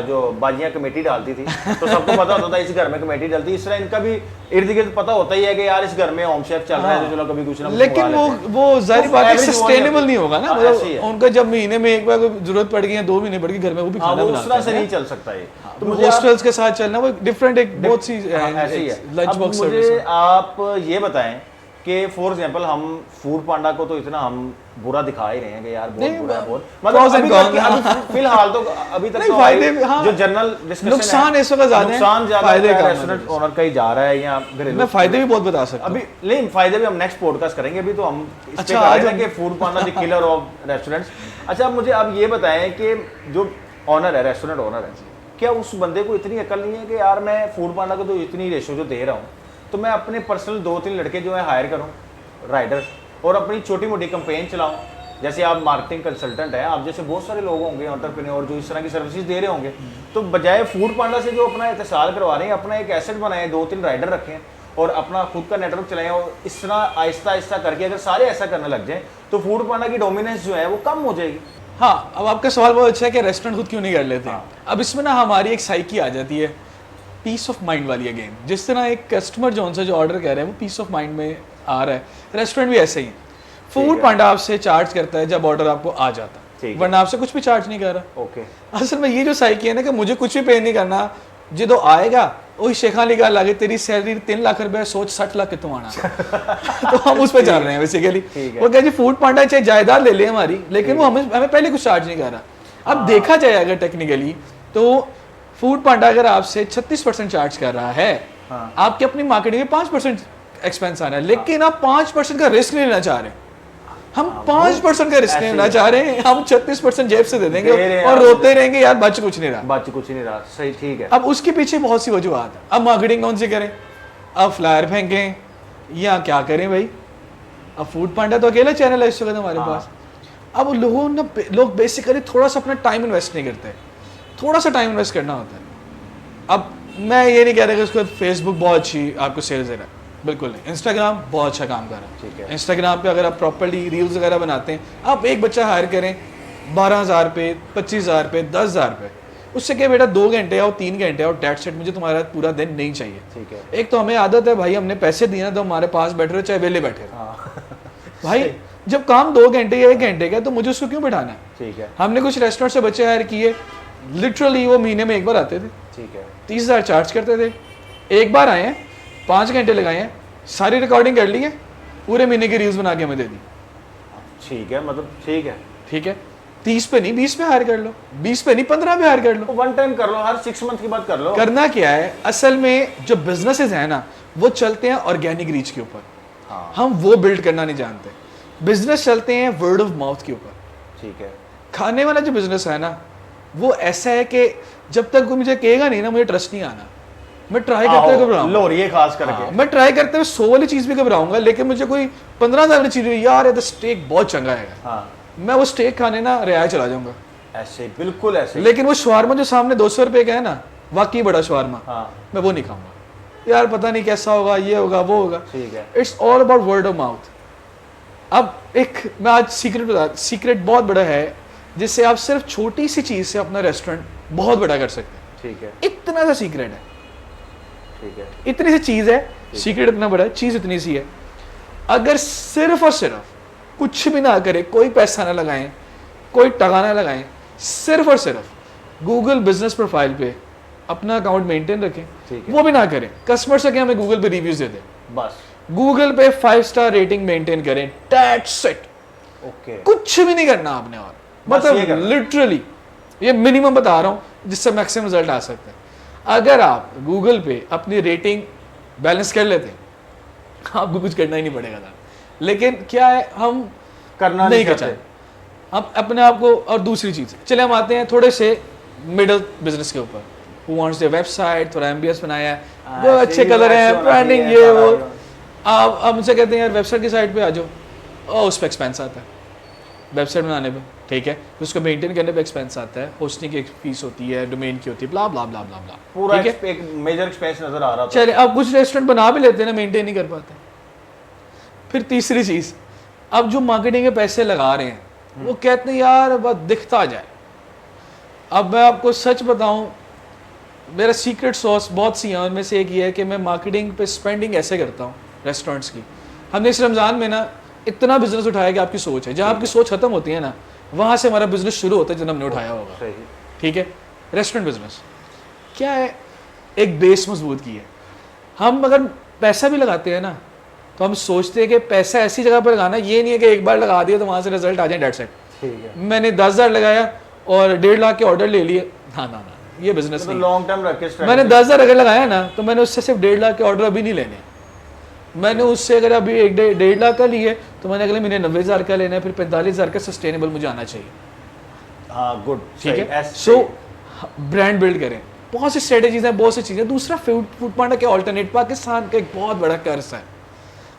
जो बाजियां कमेटी डालती थी तो सबको पता होता था इस घर में कमेटी डालती, इस तरह इनका भी इर्द गिर्द पता होता ही है कि यार इस घर में होम शेफ चल रहा है तो चलो कभी कुछ ना कुछ लेकिन मंगवा लेते हैं। वो जाहिर वो बात है average वो नहीं सस्टेनेबल होती। नहीं होगा ना, हाँ, ऐसे ही मतलब है। उनका जब महीने में एक बार कोई जरूरत पड़ गई है, 2 महीने पड़ गई, घर में वो भी हाँ, खाना वो उस तरह से बनाते नहीं हैं। चल सकता ये। तो तो मुझे मुझे हॉस्टल्स के साथ चलना वो डिफरेंट एक बहुत सी ऐसे ही है। लंच अब बॉक्स मुझे सर्विस। आप ये बताएं कि फॉर एग्जांपल हम फूड पांडा को तो इतना हम बुरा दिखा ही रहे हैं कि यार बहुत नहीं, बुरा है, बहुत pros and अभी cons, तक अभी फिलहाल तो अभी तक नहीं, तो फायदे भी, हाँ। जो जनरल डिस्कशन नुकसान इस वक्त ज्यादा है, नुकसान ज्यादा फायदे है, कम है। रेस्टोरेंट ओनर का ही जा रहा है या घरेलू। मैं फायदे भी बहुत बता सकता हूँ। अभी नहीं, फायदे भी हम नेक्स्ट पॉडकास्ट करेंगे, अभी तो हम इस पे अच्छा, कर आज रहे हैं कि food Panda the killer of restaurants. अच्छा, अब मुझे आप ये बताएं कि जो ओनर है, रेस्टोरेंट ओनर है, क्या उस बंदे को इतनी अकल नहीं है कि यार मैं फूड पांडा को तो इतनी रेशो जो दे रहा हूँ, तो मैं अपने पर्सनल 2-3 लड़के जो है हायर करूँ राइडर, और अपनी छोटी मोटी कंपेन चलाऊँ। जैसे आप मार्केटिंग कंसल्टेंट हैं, आप जैसे बहुत सारे लोग होंगे एंटरप्रेन्योर जो इस तरह की सर्विसेज दे रहे होंगे, तो बजाय फूड पांडा से जो अपना इत्तेसाल करवा रहे हैं, अपना एक एसेट बनाएं, 2-3 राइडर रखें और अपना खुद का नेटवर्क चलाएं, और इस तरह आहिस्ता आहिस्ता करके अगर सारे ऐसा करने लग जाएं तो फूड पांडा की डोमिनेंस जो है वो कम हो जाएगी। हाँ, अब आपका सवाल बहुत अच्छा है कि रेस्टोरेंट खुद क्यों नहीं कर लेते हैं। अब इसमें ना हमारी एक साइकी आ जाती है, पीस ऑफ माइंड वाली अगेन। जिस तरह एक कस्टमर जो उनसे जो ऑर्डर कर रहे हैं वो पीस ऑफ माइंड में आ रहा है, रेस्टोरेंट भी ऐसे ही है। फूड पांडा आपसे चार्ज करता है जब ऑर्डर आपको आ जाता है, वरना आपसे कुछ भी चार्ज नहीं कर रहा। ओके, असल में ये जो साइकी है ना कि मुझे कुछ भी पे नहीं करना, जो आएगा वही शेखा लिखा लागे, तेरी सैलरी 3 लाख रुपए, सोच 60 लाख कितों आना। तो हम उस पर चल रहे हैं बेसिकली। वो कह जी फूड पांडा चाहे जायदाद ले ले हमारी, लेकिन वो हमें पहले कुछ चार्ज नहीं कर रहा। अब देखा जाए अगर टेक्निकली तो फूड पांडा अगर आपसे 36% चार्ज कर रहा है, आपकी अपनी मार्केटिंग में 5% एक्सपेंस आ रहा है, लेकिन आप 5% का रिस्क नहीं लेना चाह रहे। हम 5% का रिस्क लेना चाह रहे हैं, हम 36% जेब से दे देंगे और रोते रहेंगे यार बच कुछ नहीं रहा। सही, ठीक है। अब उसके पीछे बहुत सी वजूहत है। अब मार्केटिंग कौन सी करें, अब फ्लायर फेंकें या क्या करें भाई। अब फूड पांडा तो अकेला चैनल है इस वक्त हमारे पास। अब लोग बेसिकली थोड़ा सा अपना टाइम इन्वेस्ट नहीं करते, थोड़ा सा टाइम इन्वेस्ट करना होता है। अब मैं ये नहीं कह रहा कि उसको फेसबुक बहुत अच्छी आपको सेल्स दे रहा है, बिल्कुल नहीं। इंस्टाग्राम बहुत अच्छा काम कर रहा है, ठीक है। इंस्टाग्राम पे अगर आप प्रॉपर्ली रील्स वगैरह बनाते हैं, आप एक बच्चा हायर करें 12,000 पे, 25,000 पे, 10,000 पे, उससे क्या बेटा 2 घंटे और 3 घंटे और डेट सेट, मुझे तुम्हारा पूरा दिन नहीं चाहिए। ठीक है। एक तो हमें आदत है भाई, हमने पैसे दिए ना तो हमारे पास बैठ रहे चाहे वेले बैठे भाई। जब काम 2 घंटे या 1 घंटे का तो मुझे उसको क्यों बैठाना है। ठीक है। हमने कुछ रेस्टोरेंट से बच्चे हायर किए, लिटरली वो महीने में एक बार आते थे, ठीक है, 30,000 चार्ज करते थे। एक बार आए हैं, 5 घंटे लगाए हैं, सारी रिकॉर्डिंग कर ली है, पूरे महीने की रील्स बना के हमें दे दी। ठीक है, मतलब ठीक है 30 पे नहीं 20 पे हायर कर लो, 20 पे नहीं 15 पे हायर कर लो। वन टाइम कर लो, हर 6 मंथ की बात कर लो। करना क्या है असल में, जो बिजनेसेस हैं ना वो चलते हैं ऑर्गेनिक रीच के ऊपर। हाँ। हम वो बिल्ड करना नहीं जानते। बिजनेस चलते हैं वर्ड ऑफ माउथ के ऊपर। ठीक है। खाने वाला जो बिजनेस है ना वो ऐसा है कि जब तक कोई मुझे कहेगा नहीं ना, मुझे ट्रस्ट नहीं आना। मैं ट्राई करते हुए घबराऊंगा, लोरिये खास करके। मैं ट्राई करते हुए 100 वाली चीज भी घबराऊंगा, लेकिन मुझे कोई 15,000 वाली चीज यार ये तो स्टेक बहुत चंगा है, हाँ। मैं वो स्टेक खाने ना रियायत चला जाऊंगा। ऐसे बिल्कुल ऐसे। लेकिन वो शवारमा जो सामने 200 रुपए का है ना, वाकई बड़ा शवारमा, हाँ। मैं वो नहीं खाऊंगा यार, पता नहीं कैसा होगा, ये होगा वो होगा। ठीक है। It's all about word of mouth. अब एक मैं आज सीक्रेट बहुत बड़ा है जिससे आप सिर्फ छोटी सी चीज से अपना रेस्टोरेंट बहुत बड़ा कर सकते हैं। ठीक है। इतना सा सीक्रेट है, ठीक है। इतनी सी चीज है, सीक्रेट इतना बड़ा है, चीज इतनी सी है। अगर सिर्फ और सिर्फ कुछ भी ना करे, कोई पैसा ना लगाएं, कोई टका ना लगाएं, सिर्फ और सिर्फ गूगल बिजनेस प्रोफाइल पे अपना अकाउंट मेंटेन रखें, वो भी ना करें, कस्टमर से क्या हमें गूगल पे रिव्यूज दे दें, बस गूगल पे 5 स्टार रेटिंग मेंटेन करें, दैट्स इट। ओके, कुछ भी नहीं करना आपने, और बस ये मतलब करना। लिटरली ये मिनिमम बता रहा हूं जिससे मैक्सिमम रिजल्ट आ सकता है। अगर आप गूगल पे अपनी रेटिंग बैलेंस कर लेते हैं, आपको कुछ करना ही नहीं पड़ेगा था। लेकिन क्या है, हम करना नहीं करते, हम अपने आप को। और दूसरी चीज, चले हम आते हैं थोड़े से मिडिल बिजनेस के ऊपर, हु वांट्स द वेबसाइट, थोड़ा एमबीएस बनाया है, वो अच्छे कलर हैं, ब्रांडिंग ये वो, आप हमसे कहते हैं यार वेबसाइट की साइट पे आ जाओ, और उस पर एक्सपेंस आता है वेबसाइट बनाने पे, ठीक है, उसको मेंटेन करने पे एक्सपेंस आता है, होस्टिंग की फीस होती है, डोमेन की होती है, ब्ला ब्ला ब्ला ब्ला ब्ला, पूरा ठीक है। एक मेजर एक्सपेंस नजर आ रहा था। चलिए अब कुछ रेस्टोरेंट बना भी लेते हैं ना, मेंटेन नहीं कर पाते। फिर तीसरी चीज़, अब जो मार्केटिंग के पैसे लगा रहे हैं वो कहते हैं यार बस दिखता जाए। अब मैं आपको सच बताऊं, मेरा सीक्रेट सॉस बहुत सी है, उनमें से एक ये है कि मैं मार्केटिंग पे स्पेंडिंग ऐसे करता हूँ रेस्टोरेंट्स की। हमने इस रमज़ान में ना इतना बिजनेस उठाया कि आपकी सोच है, जहाँ आपकी सोच खत्म होती है ना वहाँ से हमारा बिजनेस शुरू होता है जितना हमने उठाया होगा। ठीक है, रेस्टोरेंट बिजनेस क्या है, एक बेस मजबूत की है। हम अगर पैसा भी लगाते हैं ना तो हम सोचते हैं कि पैसा ऐसी जगह पर लगाना, ये नहीं है कि एक बार लगा दिया तो वहाँ से रिजल्ट आ जाए, डेट सेट। मैंने 10,000 लगाया और 1.5 लाख के ऑर्डर ले लिए, ना ये बिजनेस नहीं। लॉन्ग टर्म रख के मैंने 10,000 अगर लगाया ना तो मैंने उससे सिर्फ 1.5 लाख के ऑर्डर अभी नहीं लेने। मैंने उससे अगर अभी 1.5 लाख का लिए तो मैंने अगले महीने 90,000 का लेना है, फिर 45,000 का सस्टेनेबल मुझे आना चाहिए। हाँ गुड, ठीक है। सो ब्रांड बिल्ड करें, बहुत सी स्ट्रेटेजीज हैं, बहुत सी चीज़ें। दूसरा फूड पांडा के ऑल्टरनेट पाकिस्तान का एक बहुत बड़ा कर्ज है।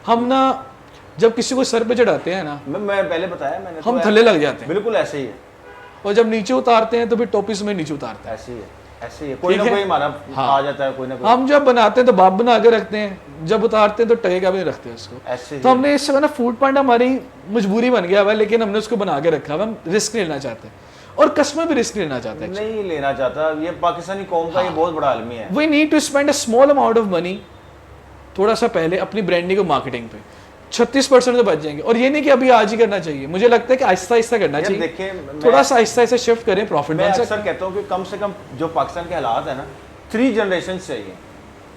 हम ना जब किसी को सर पे चढ़ाते हैं ना, मैं पहले बताया मैंने, हम थल्ले लग जाते हैं, बिल्कुल ऐसे ही है। और जब नीचे उतारते हैं तो फिर टोपी में नीचे उतारते हैं, ऐसे ही है, ऐसे ही है। कोई ना कोई हमारा आ जाता है, कोई ना कोई। हम जब बनाते हैं तो बाप बना के रखते हैं, जब उतारते हैं तो टकेगा भी नहीं रखते उसको। ऐसे तो हमने इससे ना फूड पांडा हमारी मजबूरी बन गया हुआ है, लेकिन हमने उसको बना के रखा है। हम रिस्क लेना चाहते हैं और कस्टमर भी रिस्क लेना चाहते हैं। नहीं लेना चाहता, ये पाकिस्तानी कौम का ये बहुत बड़ा आलमी है। We need to spend a small amount of money थोड़ा सा पहले अपनी ब्रांडिंग और मार्केटिंग पे, 36% तो बच जाएंगे। और ये नहीं कि अभी आज ही करना चाहिए, मुझे लगता है कि आहिस्ता आहिस्ता करना चाहिए। देखिए थोड़ा सा आहिस्ता आहिस्ता शिफ्ट करें, प्रॉफिट मैं बन सकता अक्सर कहता हूँ कि कम से कम जो पाकिस्तान के हालात है ना, 3 जनरेशन चाहिए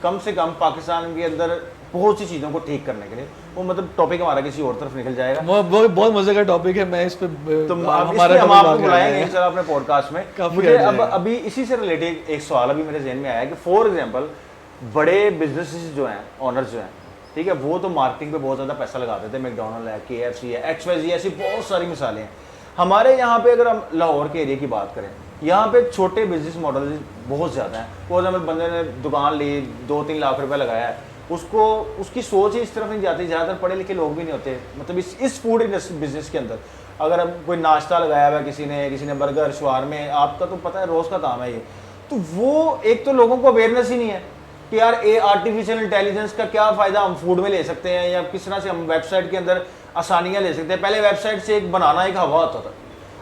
कम से कम पाकिस्तान के अंदर बहुत सी चीज़ों को ठीक करने के लिए। वो मतलब टॉपिक हमारा किसी और तरफ निकल जाएगा, वो बहुत मजे का टॉपिक है। मैं इस पे तो हम आपको बुलाएंगे इंशाल्लाह अपने पॉडकास्ट में। मुझे अब अभी इसी से रिलेटेड एक सवाल अभी मेरे जहन में आया कि फॉर एग्जांपल बड़े बिजनेसेस जो हैं, ऑनर्स जो हैं, ठीक है, वो तो मार्केटिंग पे बहुत ज़्यादा पैसा लगाते थे। मैकडॉनल्ड है, KFC है, XYZ, ऐसी बहुत सारी मिसालें हैं। हमारे यहाँ पे अगर हम लाहौर के एरिया की बात करें, यहाँ पे छोटे बिजनेस मॉडल बहुत ज़्यादा हैं। फॉर एग्जाम्पल बंदे ने दुकान ली, 2-3 लाख रुपए लगाया है, उसको उसकी सोच ही इस तरफ नहीं जाती। ज़्यादातर पढ़े लिखे लोग भी नहीं होते, मतलब इस फूड बिजनेस के अंदर। अगर अब कोई नाश्ता लगाया हुआ है किसी ने बर्गर, शवारमे, आपका तो पता है रोज़ का काम है ये, तो वो एक तो लोगों को अवेयरनेस ही नहीं है कि यार ये आर्टिफिशियल इंटेलिजेंस का क्या फ़ायदा हम फूड में ले सकते हैं, या किस तरह से हम वेबसाइट के अंदर आसानियाँ ले सकते हैं। पहले वेबसाइट से एक बनाना एक हवा होता था,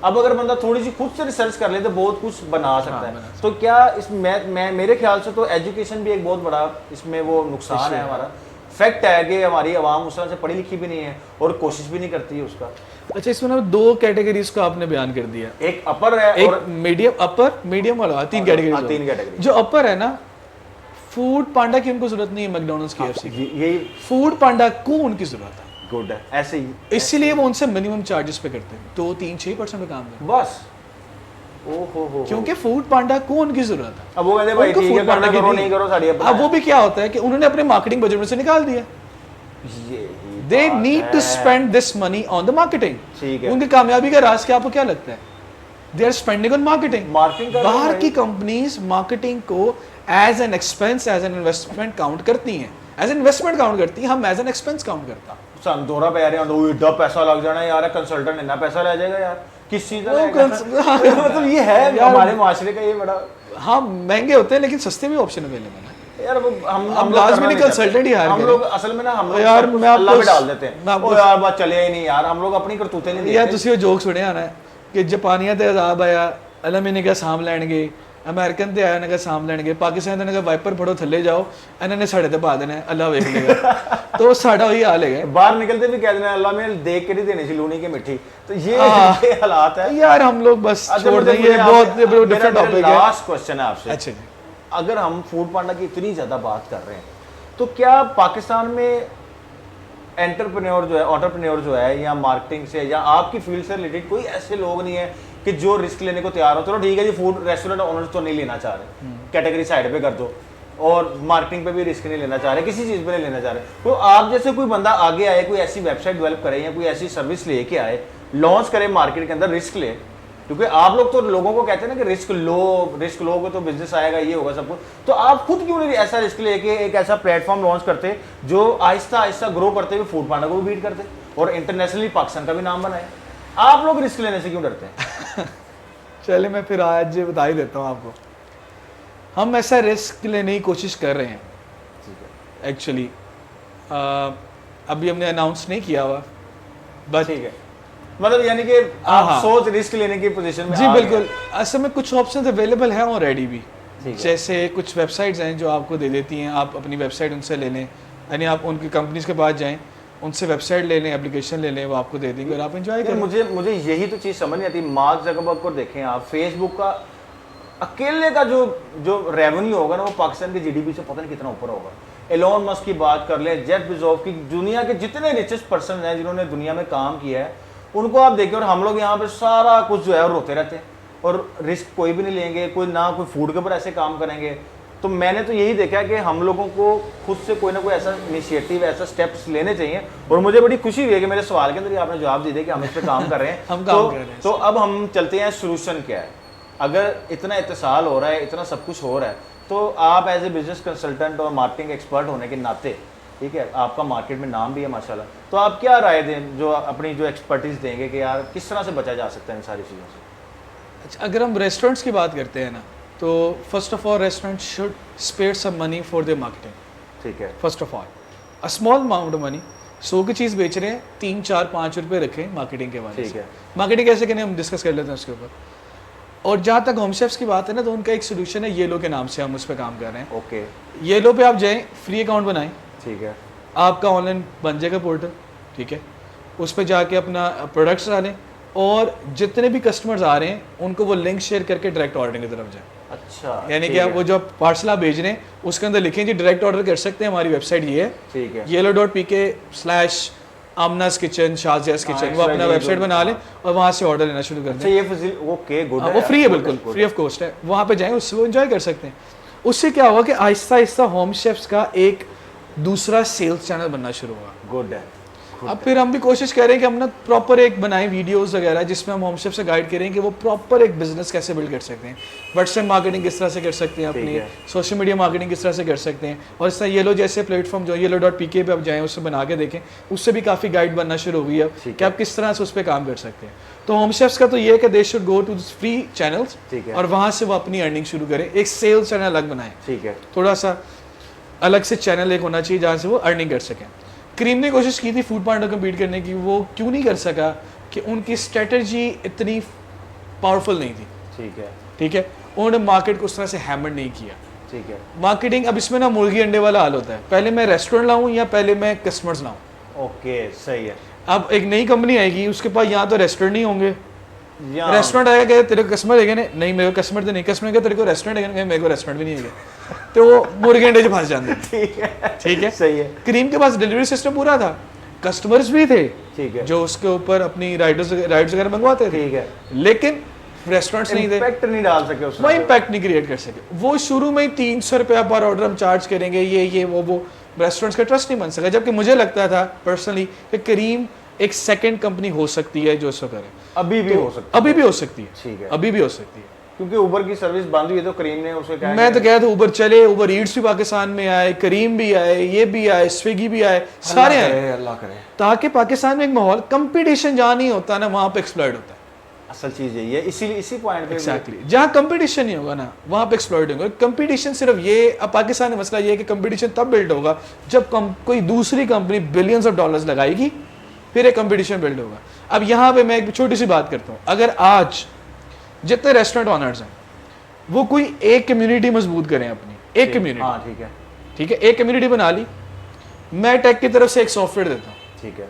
अब अगर बंदा थोड़ी सी खुद से रिसर्च कर ले तो बहुत कुछ बना सकता है। तो क्या इस मैं मेरे ख्याल से तो एजुकेशन भी एक बहुत बड़ा इसमें वो नुकसान है हमारा। फैक्ट है कि हमारी आवाम उस तरह से पढ़ी लिखी भी नहीं है और कोशिश भी नहीं करती है उसका। अच्छा, इसमें ना 2 कैटेगरीज को आपने बयान कर दिया, एक अपर है एक और मीडियम, अपर मीडियम वाला, 3 कैटेगरी। जो अपर है ना, फूड पांडा की उनको जरूरत नहीं है, मैकडॉनल्ड्स KFC की, यही फूड पांडा को उनकी जरूरत है। गुड है, ऐसे ही, इसीलिए वो उनसे मिनिमम चार्जेस पे करते हैं, 2-3-6% पे काम करते हैं बस। ओहो, क्योंकि फूड पांडा को उनकी जरूरत है। अब वो कहते भाई ठीक है, करना करो नहीं करो साड़ी अपना। अब वो भी क्या होता है कि उन्होंने अपने मार्केटिंग बजट में से निकाल दिया। They need to spend this money on the marketing. ठीक है, उनकी कामयाबी का राज क्या आपको क्या लगता है? They are spending on marketing. बाहर की कंपनीज मार्केटिंग को as an expense, as an investment count करती हैं, एज एन इन्वेस्टमेंट काउंट करती हैं, हम एज एन एक्सपेंस काउंट करता हैं। सन दौरा पे आ रहे हैं, इतना पैसा लग जाना यार, कंसल्टेंट इतना पैसा ले जाएगा यार, किस चीज का मतलब ये है हमारे माशरे का ये बड़ा। हाँ, महंगे होते हैं लेकिन सस्ते भी ऑप्शन अवेलेबल है यार। वो हम लाजमी नहीं कंसल्टेंट ही हायर हम लोग असल में ना हम लोग यार मैं अल्लाह पे डाल देते हैं, आपको यार बात चले ही नहीं यार, हम लोग अपनी करतूतें नहीं यार। तुसी वो जोक सुने आना है कि जापानिया ते अजाब आया, अल्लाह मैंने कहा साम लैणगे, अमेरिकन ते आया ने कहा साम लैणगे, पाकिस्तान ने कहा वाइपर फड़ो थल्ले जाओ, इन्होंने साढ़े ते पा देना है, अल्लाह वेख लेगा। तो साड़ा वही हाल है, बाहर निकलते भी कह देना अल्लाह में देख के नहीं देनी सी लूनी की मिट्टी। तो ये हालात है यार। हम लोग बस छोड़ देंगे, बहुत डिफरेंट टॉपिक है। लास्ट क्वेश्चन है आपसे। अच्छा, अगर हम फूड पांडा की इतनी ज्यादा बात कर रहे हैं तो क्या पाकिस्तान में एंटरप्रेन्योर जो है या मार्केटिंग से या आपकी फील्ड से रिलेटेड कोई ऐसे लोग नहीं है कि जो रिस्क लेने को तैयार हो? चलो ठीक है जी, फूड रेस्टोरेंट ओनर्स तो नहीं लेना चाह रहे, कैटेगरी साइड पे कर दो, और मार्केटिंग पे भी रिस्क नहीं लेना चाह रहे, किसी चीज़ पे नहीं लेना चाह रहे। तो आप जैसे कोई बंदा आगे आए, कोई ऐसी वेबसाइट डेवलप करे या कोई ऐसी सर्विस लेके आए, लॉन्च करे मार्केट के अंदर, रिस्क ले, क्योंकि आप लोग तो लोगों को कहते हैं ना कि रिस्क लोगे तो बिजनेस आएगा, ये होगा सब कुछ। तो आप खुद क्यों नहीं ऐसा रिस्क लेके एक ऐसा प्लेटफॉर्म लॉन्च करते जो आहिस्ता आहिस्ता ग्रो करते हुए फूड पांडा को भी बीट करते और इंटरनेशनली पाकिस्तान का भी नाम बनाए? आप लोग रिस्क लेने से क्यों डरते हैं? चले मैं फिर आज बता ही देता हूँ आपको। हम ऐसा रिस्क लेने की कोशिश कर रहे हैं एक्चुअली। अभी हमने अनाउंस नहीं किया हुआ, बट ठीक है, मतलब यानी कि आप सोच रिस्क लेने की पोजीशन में जी आ बिल्कुल। गए। असल में कुछ ऑप्शन अवेलेबल हैं ऑलरेडी भी, ठीक है। जैसे कुछ वेबसाइट्स हैं जो आपको दे देती हैं, आप अपनी वेबसाइट उनसे ले लें, यानी आप उनकी कंपनीज के पास जाएं, उनसे वेबसाइट ले लें, एप्लीकेशन ले लें, वो आपको दे देंगे और आप एंजॉय यार करें। मुझे यही तो चीज़ समझ नहीं आती। मार्क ज़करबर्ग को देखें आप, फेसबुक का अकेले का जो रेवेन्यू होगा ना, वो पाकिस्तान के जीडीपी से पता नहीं कितना ऊपर होगा। एलोन मस्क की बात कर लें, जेफ बेजोस की, दुनिया के जितने रिचेस्ट पर्सन हैं जिन्होंने दुनिया में काम किया है, उनको आप देखिए। और हम लोग यहाँ पे सारा कुछ जो है रोते रहते हैं और रिस्क कोई भी नहीं लेंगे, कोई ना कोई फूड के ऊपर ऐसे काम करेंगे। तो मैंने तो यही देखा कि हम लोगों को खुद से कोई ना कोई ऐसा इनिशिएटिव, ऐसा स्टेप्स लेने चाहिए। और मुझे बड़ी खुशी हुई है कि मेरे सवाल के अंदर ही आपने जवाब दे दिया कि हम इस पर काम कर रहे हैं। हम काम कर रहे हैं। तो अब हम चलते हैं, सोल्यूशन क्या है। अगर इतना इत्तेसाल हो रहा है, इतना सब कुछ हो रहा है, तो आप एज ए बिजनेस कंसल्टेंट और मार्केटिंग एक्सपर्ट होने के नाते, ठीक है, आपका मार्केट में नाम भी है माशाल्लाह, तो आप क्या राय दें, जो अपनी जो एक्सपर्टीज देंगे कि यार किस तरह से बचा जा सकता है इन सारी चीज़ों से। अच्छा, अगर हम रेस्टोरेंट्स की बात करते हैं ना, तो first of all restaurant should spare some money for their marketing. ठीक है, first of all a small amount of money, 100 की चीज़ बेच रहे हैं, 3, 4, 5 रुपए रखें मार्केटिंग के बाद। ठीक है, मार्केटिंग कैसे करें हम डिस्कस कर लेते हैं उसके ऊपर। और जहाँ तक होम शेफ्स की बात है ना, तो उनका एक सोल्यूशन है येलो के नाम से, हम उस पर काम कर रहे हैं। ओके, येलो पे आप जाएं, फ्री अकाउंट बनाएं, ठीक है, आपका ऑनलाइन बन जाएगा पोर्टल, ठीक है, उस पर जाके अपना प्रोडक्ट्स डालें और जितने भी कस्टमर्स आ रहे हैं उनको वो लिंक शेयर करके डायरेक्ट ऑर्डर की तरफ जाएं। अच्छा, यानी कि आप वो जो पार्सल आप भेज रहे हैं उसके अंदर लिखें जी डायरेक्ट ऑर्डर कर सकते हैं, हमारी वेबसाइट ये है, ठीक है, yellow.pk/Amna's Kitchen, Shazia's Kitchen, वो अपना वेबसाइट बना लें और वहाँ से ऑर्डर लेना शुरू कर अच्छा दें। ये ओके गुड है, वो फ्री है, बिल्कुल फ्री ऑफ कॉस्ट है, वहाँ पे जाएं, उससे वो एंजॉय कर सकते हैं। उससे क्या होगा कि आहिस्ता आहिस्ता होम शेफ्स का एक दूसरा सेल्स चैनल बनना शुरू होगा। गुड है। अब फिर हम भी कोशिश करें कि हम ना प्रॉपर एक बनाएं वीडियोस वगैरह जिसमें हम होम शेफ से गाइड करें कि वो प्रॉपर एक बिजनेस कैसे बिल्ड कर सकते हैं, व्हाट्सएप मार्केटिंग किस तरह से कर सकते हैं, अपनी सोशल मीडिया मार्केटिंग किस तरह से कर सकते हैं। और इस तरह येलो जैसे प्लेटफॉर्म जो yellow.pk पे आप जाएं, उससे बना के देखें, उससे भी काफ़ी गाइड बनना शुरू हुई है कि आप किस तरह से उस पर काम कर सकते हैं। तो होम शेफ्स का तो ये है कि they should go to free channels और वहाँ से वो अपनी अर्निंग शुरू करें, एक सेल्स चैनल अलग बनाएं, ठीक है, थोड़ा सा अलग से चैनल एक होना चाहिए जहाँ से वो अर्निंग कर सकें। क्रीम ने कोशिश की थी फूड पांडा कम्पीट करने की, वो क्यों नहीं कर सका कि उनकी स्ट्रेटजी इतनी पावरफुल नहीं थी। ठीक है, ठीक है, उन्होंने मार्केट को उस तरह से हैमर नहीं किया। ठीक है, मार्केटिंग अब इसमें ना मुर्गी अंडे वाला हाल होता है, पहले मैं रेस्टोरेंट लाऊं या पहले मैं कस्टमर्स लाऊं। ओके, सही है। अब एक नई कंपनी आएगी, उसके पास यहाँ तो रेस्टोरेंट नहीं होंगे, यहाँ रेस्टोरेंट आएगा, कहे तेरे को कस्टमर है नहीं, मेरे को कस्टमर तो नहीं, कस्टमर का तेरे को रेस्टोरेंट है, मेरे को रेस्टोरेंट भी नहीं है, तो वो मुर्गी अंडे से फंस जाते हैं। ठीक है, सही है। क्रीम के पास डिलीवरी सिस्टम पूरा था, कस्टमर्स भी थे, ठीक है, जो उसके ऊपर अपनी राइड्स वगैरह मंगवाते थे, ठीक है, लेकिन रेस्टोरेंट्स नहीं थे, इम्पैक्ट नहीं डाल सके वो उसमें, इम्पैक्ट नहीं क्रिएट कर सके। वो शुरू में ही 300 रुपया पर ऑर्डर हम चार्ज करेंगे, ये वो रेस्टोरेंट्स का ट्रस्ट नहीं बन सका। जबकि मुझे लगता था पर्सनली कि करीम एक सेकंड कंपनी हो सकती है जो इसको करे, अभी भी हो सकता है, अभी भी हो सकती है, ठीक है, अभी भी हो सकती है, क्योंकि उबर की सर्विस बंद हुई है तो करीम ने उसे क्या मैं तो कह था उबर चले, उबर ईट्स भी पाकिस्तान में आए, करीम भी आए, ये भी आए, स्विगी भी आए, सारे आए, अल्लाह करे, ताकि पाकिस्तान में एक माहौल कंपटीशन जहाँ नहीं होता ना वहाँ पे एक्सप्लॉइट होता है। असल चीज यही है, इसीलिए इसी पॉइंट पे एग्जैक्टली जहाँ कंपटीशन नहीं होगा ना वहाँ पे एक्सप्लॉइट होगा। कंपटीशन सिर्फ ये, अब पाकिस्तान में मसला ये है कि कंपटीशन तब बिल्ड होगा जब कोई दूसरी कंपनी बिलियंस ऑफ डॉलर्स लगाएगी, फिर एक कंपटीशन बिल्ड होगा। अब यहाँ पे मैं एक छोटी सी बात करता हूँ, अगर आज जितने रेस्टोरेंट ऑनर्स हैं वो कोई एक कम्युनिटी मजबूत करें अपनी, एक कम्युनिटी, हाँ ठीक है, ठीक है, एक कम्युनिटी बना ली, मैं टेक की तरफ से एक सॉफ्टवेयर देता हूँ, ठीक है,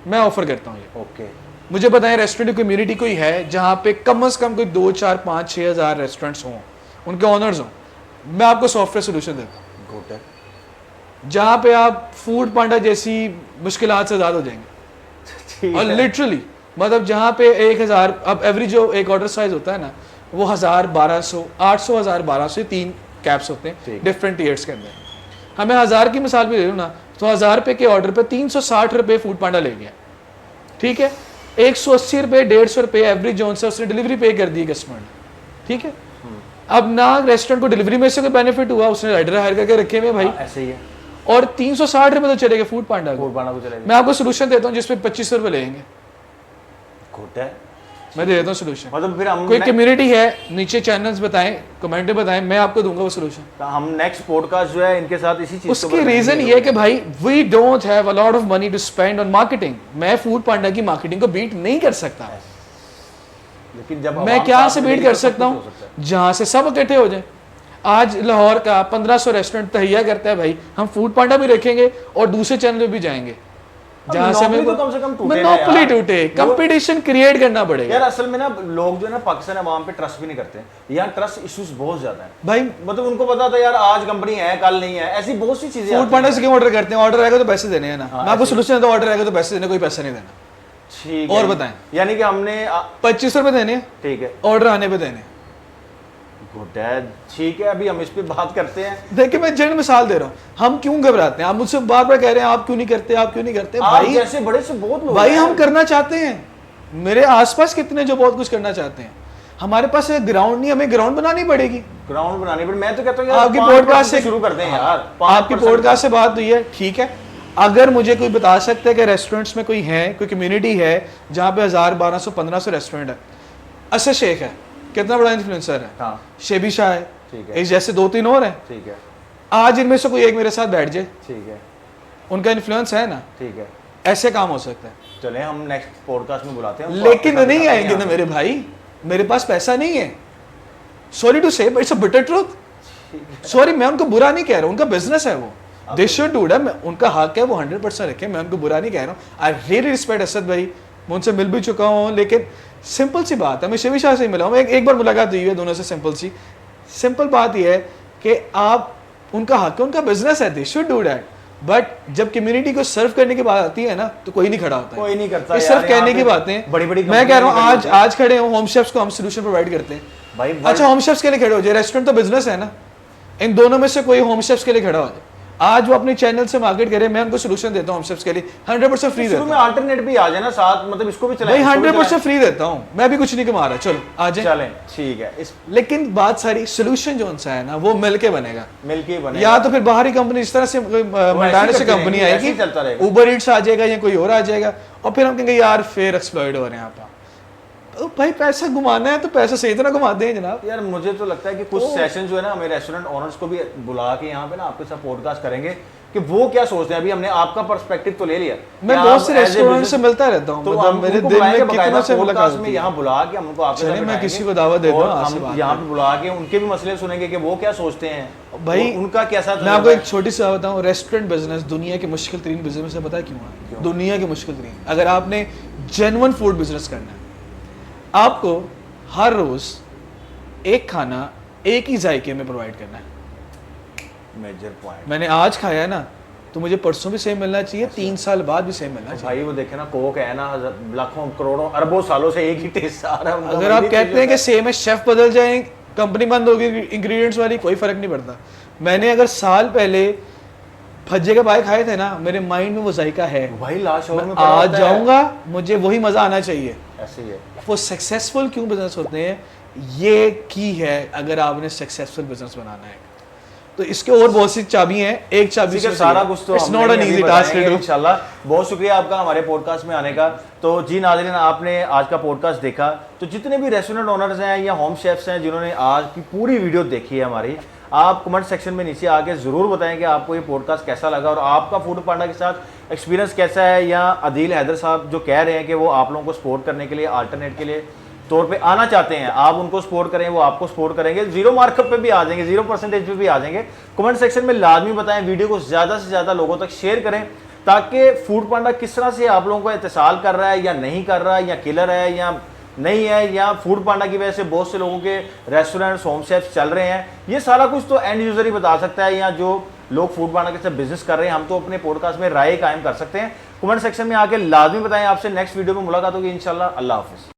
मैं ऑफर करता हूँ ये, ओके, मुझे बताएं रेस्टोरेंट कम्युनिटी कोई है जहाँ पे कम से कम कोई 2, 4, 5, 6 हज़ार रेस्टोरेंट्स हों, उनके ऑनर्स हों, मैं आपको सॉफ्टवेयर सोल्यूशन देता हूँ, गुड है, जहाँ पे आप फूड पांडा जैसी मुश्किलात से आज़ाद हो जाएंगे। और लिटरली मतलब जहाँ पे 1000, अब एवरेज जो एक ऑर्डर साइज होता है ना वो 1000, 1200, 800, 1000, 1200, 3 कैप्स होते हैं डिफरेंट टीयर्स के अंदर। हमें 1000 की मिसाल भी ले लो ना, तो 1000 रुपये के ऑर्डर पे 360 रुपये फूड पांडा ले गया, ठीक है, 180 रुपये, 150 रुपये एवरेज जोन से उसने डिलीवरी पे कर दी कस्टमर ने, ठीक है। अब ना रेस्टोरेंट को डिलीवरी में से कोई बेनिफिट हुआ, उसने राइडर हायर करके रखे हुए भाई, ऐसे ही है, और 360 रुपये तो चलेगा फूड पांडा को। फूड पांडा को चलेगा, मैं आपको सोल्यूशन देता हूँ जिसपे 2500 रुपये लेंगे, गुड है, मैं दे देता हूँ सोल्यूशन। मतलब फिर हम कोई कम्युनिटी है, नीचे चैनल्स बताएं, कमेंट में बताएं, मैं आपको दूंगा वो सोल्यूशन। हम नेक्स्ट पॉडकास्ट जो है इनके साथ इसी चीज उसकी रीजन ये है कि भाई we don't have a lot of money to spend on marketing. मैं फूड पांडा की मार्केटिंग को बीट नहीं कर सकता, लेकिन जब मैं क्या से बीट कर सकता हूँ, जहां से सब इकट्ठे हो जाए। आज लाहौर का 1500 रेस्टोरेंट तहिया करता है भाई, हम फूड पांडा भी रखेंगे और दूसरे चैनल पे भी जाएंगे, जहां से हमें तो कम से कम मोनोपोली टूटे, कंपटीशन क्रिएट करना पड़ेगा। यार असल में ना लोग जो है ना पाकिस्तान अवाम पे ट्रस्ट भी नहीं करते, यहाँ ट्रस्ट इश्यूज बहुत ज्यादा है भाई। मतलब उनको पता था यार आज कंपनी है कल नहीं है, ऐसी बहुत सी चीजें। फूड पांडा से क्यों ऑर्डर करते हैं? ऑर्डर आएगा तो पैसे देने हैं ना। मैं आपको सोल्यूशन देता हूं, ऑर्डर आएगा तो पैसे देने, कोई पैसा नहीं देना। ठीक और है, बताएं, यानी कि हमने 25 रुपए देने, ठीक है, ऑर्डर आने पे देने। गुड है, ठीक है, अभी हम इस पे बात करते हैं। देखिए मैं जन मिसाल दे रहा हूँ, हम क्यों घबराते हैं? आप मुझसे बार बार कह रहे हैं आप क्यों नहीं करते, आप क्यों नहीं करते? भाई जैसे बड़े से बहुत लोग भाई हम करना चाहते हैं। मेरे आसपास कितने जो बहुत कुछ करना चाहते हैं। हमारे पास ग्राउंड नहीं, हमें ग्राउंड बनानी पड़ेगी। ग्राउंड बनानी पड़ेगी। मैं तो कहता हूँ यार आपकी पॉडकास्ट से शुरू करते हैं यार, आपकी पॉडकास्ट से बात हुई है, ठीक है। अगर मुझे कोई बता सकता है कि रेस्टोरेंट्स में कोई है, कोई कम्युनिटी है जहाँ पे 1000, 1200, 1500 रेस्टोरेंट है। असद शेख है, कितना बड़ा इन्फ्लुएंसर है। हाँ, शेबी शाह है, ठीक है, इस जैसे 2-3 और हैं। ठीक है, आज इनमें से कोई एक मेरे साथ बैठ जाए, ठीक है, उनका इन्फ्लुएंस है ना, ठीक है, ऐसे काम हो सकता है। चले हम नेक्स्ट पॉडकास्ट में बुलाते हैं। लेकिन नहीं आएंगे ना मेरे भाई, मेरे पास पैसा नहीं है। सॉरी टू से, it's a bitter truth. Sorry, मैं उनको बुरा नहीं कह रहा हूँ, उनका बिजनेस है वो, दे शुड डू इट, उनका हक है, वो 100% रखे, मैं उनको बुरा नहीं कह रहा हूँ। आई रियली रिस्पेक्ट असद भाई, मैं उनसे मिल भी चुका हूँ। लेकिन सिंपल सी बात है, मैं शेबी शाह से ही मिला हूँ, एक बार मुलाकात हुई है दोनों से। सिंपल बात यह है कि आप, उनका हक है, उनका बिजनेस है, they should do that. But जब कम्युनिटी को सर्व करने की बात आती है ना, तो कोई नहीं खड़ा होता है, कोई नहीं करता। सिर्फ कहने की बातें बड़ी मैं कह रहा हूँ। आज खड़े हो, होम शेफ्स को हम सोल्यूशन प्रोवाइड करते हैं भाई। अच्छा, होम शेफ्स के लिए खड़े हो जाए, रेस्टोरेंट तो बिजनेस है ना, इन दोनों में से कोई होम शेफ्स के लिए खड़ा हो जाए, आज वो अपने चैनल से मार्केट करे, मैं उनको सोल्यूशन देता हूँ होम शेफ्स के लिए 100% फ्री देता हूँ। में अल्टरनेट भी आ जाए ना साथ, मतलब इसको भी चलाएं, भाई 100% फ्री देता हूँ, मैं भी कुछ नहीं कमा रहा, चलो आ जाए, चलें, ठीक है। लेकिन बात सारी सोल्यूशन जो सा है ना, वो मिलके बनेगा, मिलके बनेगा। या तो फिर बाहरी कंपनी इस तरह से मंडाने से कंपनी आएगी, उबर ईट्स आ जाएगा या कोई और आ जाएगा, और फिर हम कहेंगे यार फेयर एक्सप्लॉइट हो रहे हैं आप। तो भाई पैसा घुमाना है तो पैसा सही तरह घुमाते हैं जनाब। यार मुझे तो लगता है कि कुछ सेशन जो है ना, हमें रेस्टोरेंट ओनर्स को भी बुला के यहाँ पे ना आपके साथ पॉडकास्ट करेंगे कि वो क्या सोचते हैं। अभी हमने आपका पर्सपेक्टिव तो ले लिया, मैं बहुत से रेस्टोरेंट से मिलता रहता हूँ, तो मतलब मेरे दिन में कितने से मुलाकात में यहाँ बुला के हम उनको आपके साथ मैं किसी को दावत देता हूँ, यहाँ पे बुला के उनके भी मसले सुनेंगे कि वो क्या सोचते हैं भाई, उनका कैसा। मैं आपको एक छोटी सी बात बताऊँ, रेस्टोरेंट बिजनेस दुनिया के मुश्किल तरीन बिजनेस है। पता है क्यों है? दुनिया के मुश्किल तरीन। अगर आपने जेन्युइन फूड बिजनेस करना है, आपको हर रोज एक खाना एक ही जायके में प्रोवाइड करना है। मेजर पॉइंट, मैंने आज खाया है ना, तो मुझे परसों भी सेम मिलना चाहिए, 3 साल बाद भी सेम मिलना चाहिए। भाई वो देखे ना, कोक है ना, लाखों करोड़ों अरबों सालों से एक ही टेस्ट आ रहा है। अगर आप कहते हैं कि सेम है, शेफ बदल जाए, कंपनी बंद होगी इंग्रेडिएंट्स वाली, कोई फर्क नहीं पड़ता। मैंने अगर साल पहले भज्जे के पाए खाए थे ना, मेरे माइंड में वो जायका है, भाई लास्ट में आ जाऊंगा, मुझे वही मजा आना चाहिए। ऐसे ही है वो सक्सेसफुल क्यों बिजनेस होते हैं, ये की है। अगर आपने सक्सेसफुल बिजनेस बनाना है तो इसके और बहुत सी चाबी हैं, एक चाबी से सारा कुछ तो it's not an easy task to do. इंशाल्लाह। बहुत शुक्रिया आपका हमारे पॉडकास्ट में आने का। तो जी नाज़रीन, आपने आज का पॉडकास्ट देखा, तो जितने भी रेस्टोरेंट ओनर्स हैं या होम शेफ्स हैं जिन्होंने आज की पूरी वीडियो देखी है हमारी, आप कमेंट सेक्शन में नीचे आके ज़रूर बताएं कि आपको ये पॉडकास्ट कैसा लगा और आपका फूड पांडा के साथ एक्सपीरियंस कैसा है, या अदील हैदर साहब जो कह रहे हैं कि वो आप लोगों को सपोर्ट करने के लिए अल्टरनेट के लिए तौर पे आना चाहते हैं, आप उनको सपोर्ट करें, वो आपको सपोर्ट करेंगे, 0 मार्कअप पे भी आ जाएंगे, 0% पे भी आ जाएंगे। कमेंट सेक्शन में लाजमी बताएं, वीडियो को ज़्यादा से ज़्यादा लोगों तक शेयर करें, ताकि फूड पांडा किस तरह से आप लोगों को इत्तेसाल कर रहा है या नहीं कर रहा है, या किलर है या नहीं है, या फूड पांडा की वजह से बहुत से लोगों के रेस्टोरेंट्स होम शेफ्स चल रहे हैं, ये सारा कुछ तो एंड यूजर ही बता सकता है, या जो लोग फूड पांडा के साथ बिजनेस कर रहे हैं, हम तो अपने पॉडकास्ट में राय कायम कर सकते हैं। कमेंट सेक्शन में आके लाजमी बताएं। आपसे नेक्स्ट वीडियो में मुलाकात होगी इंशाल्लाह। अल्लाह हाफिज़।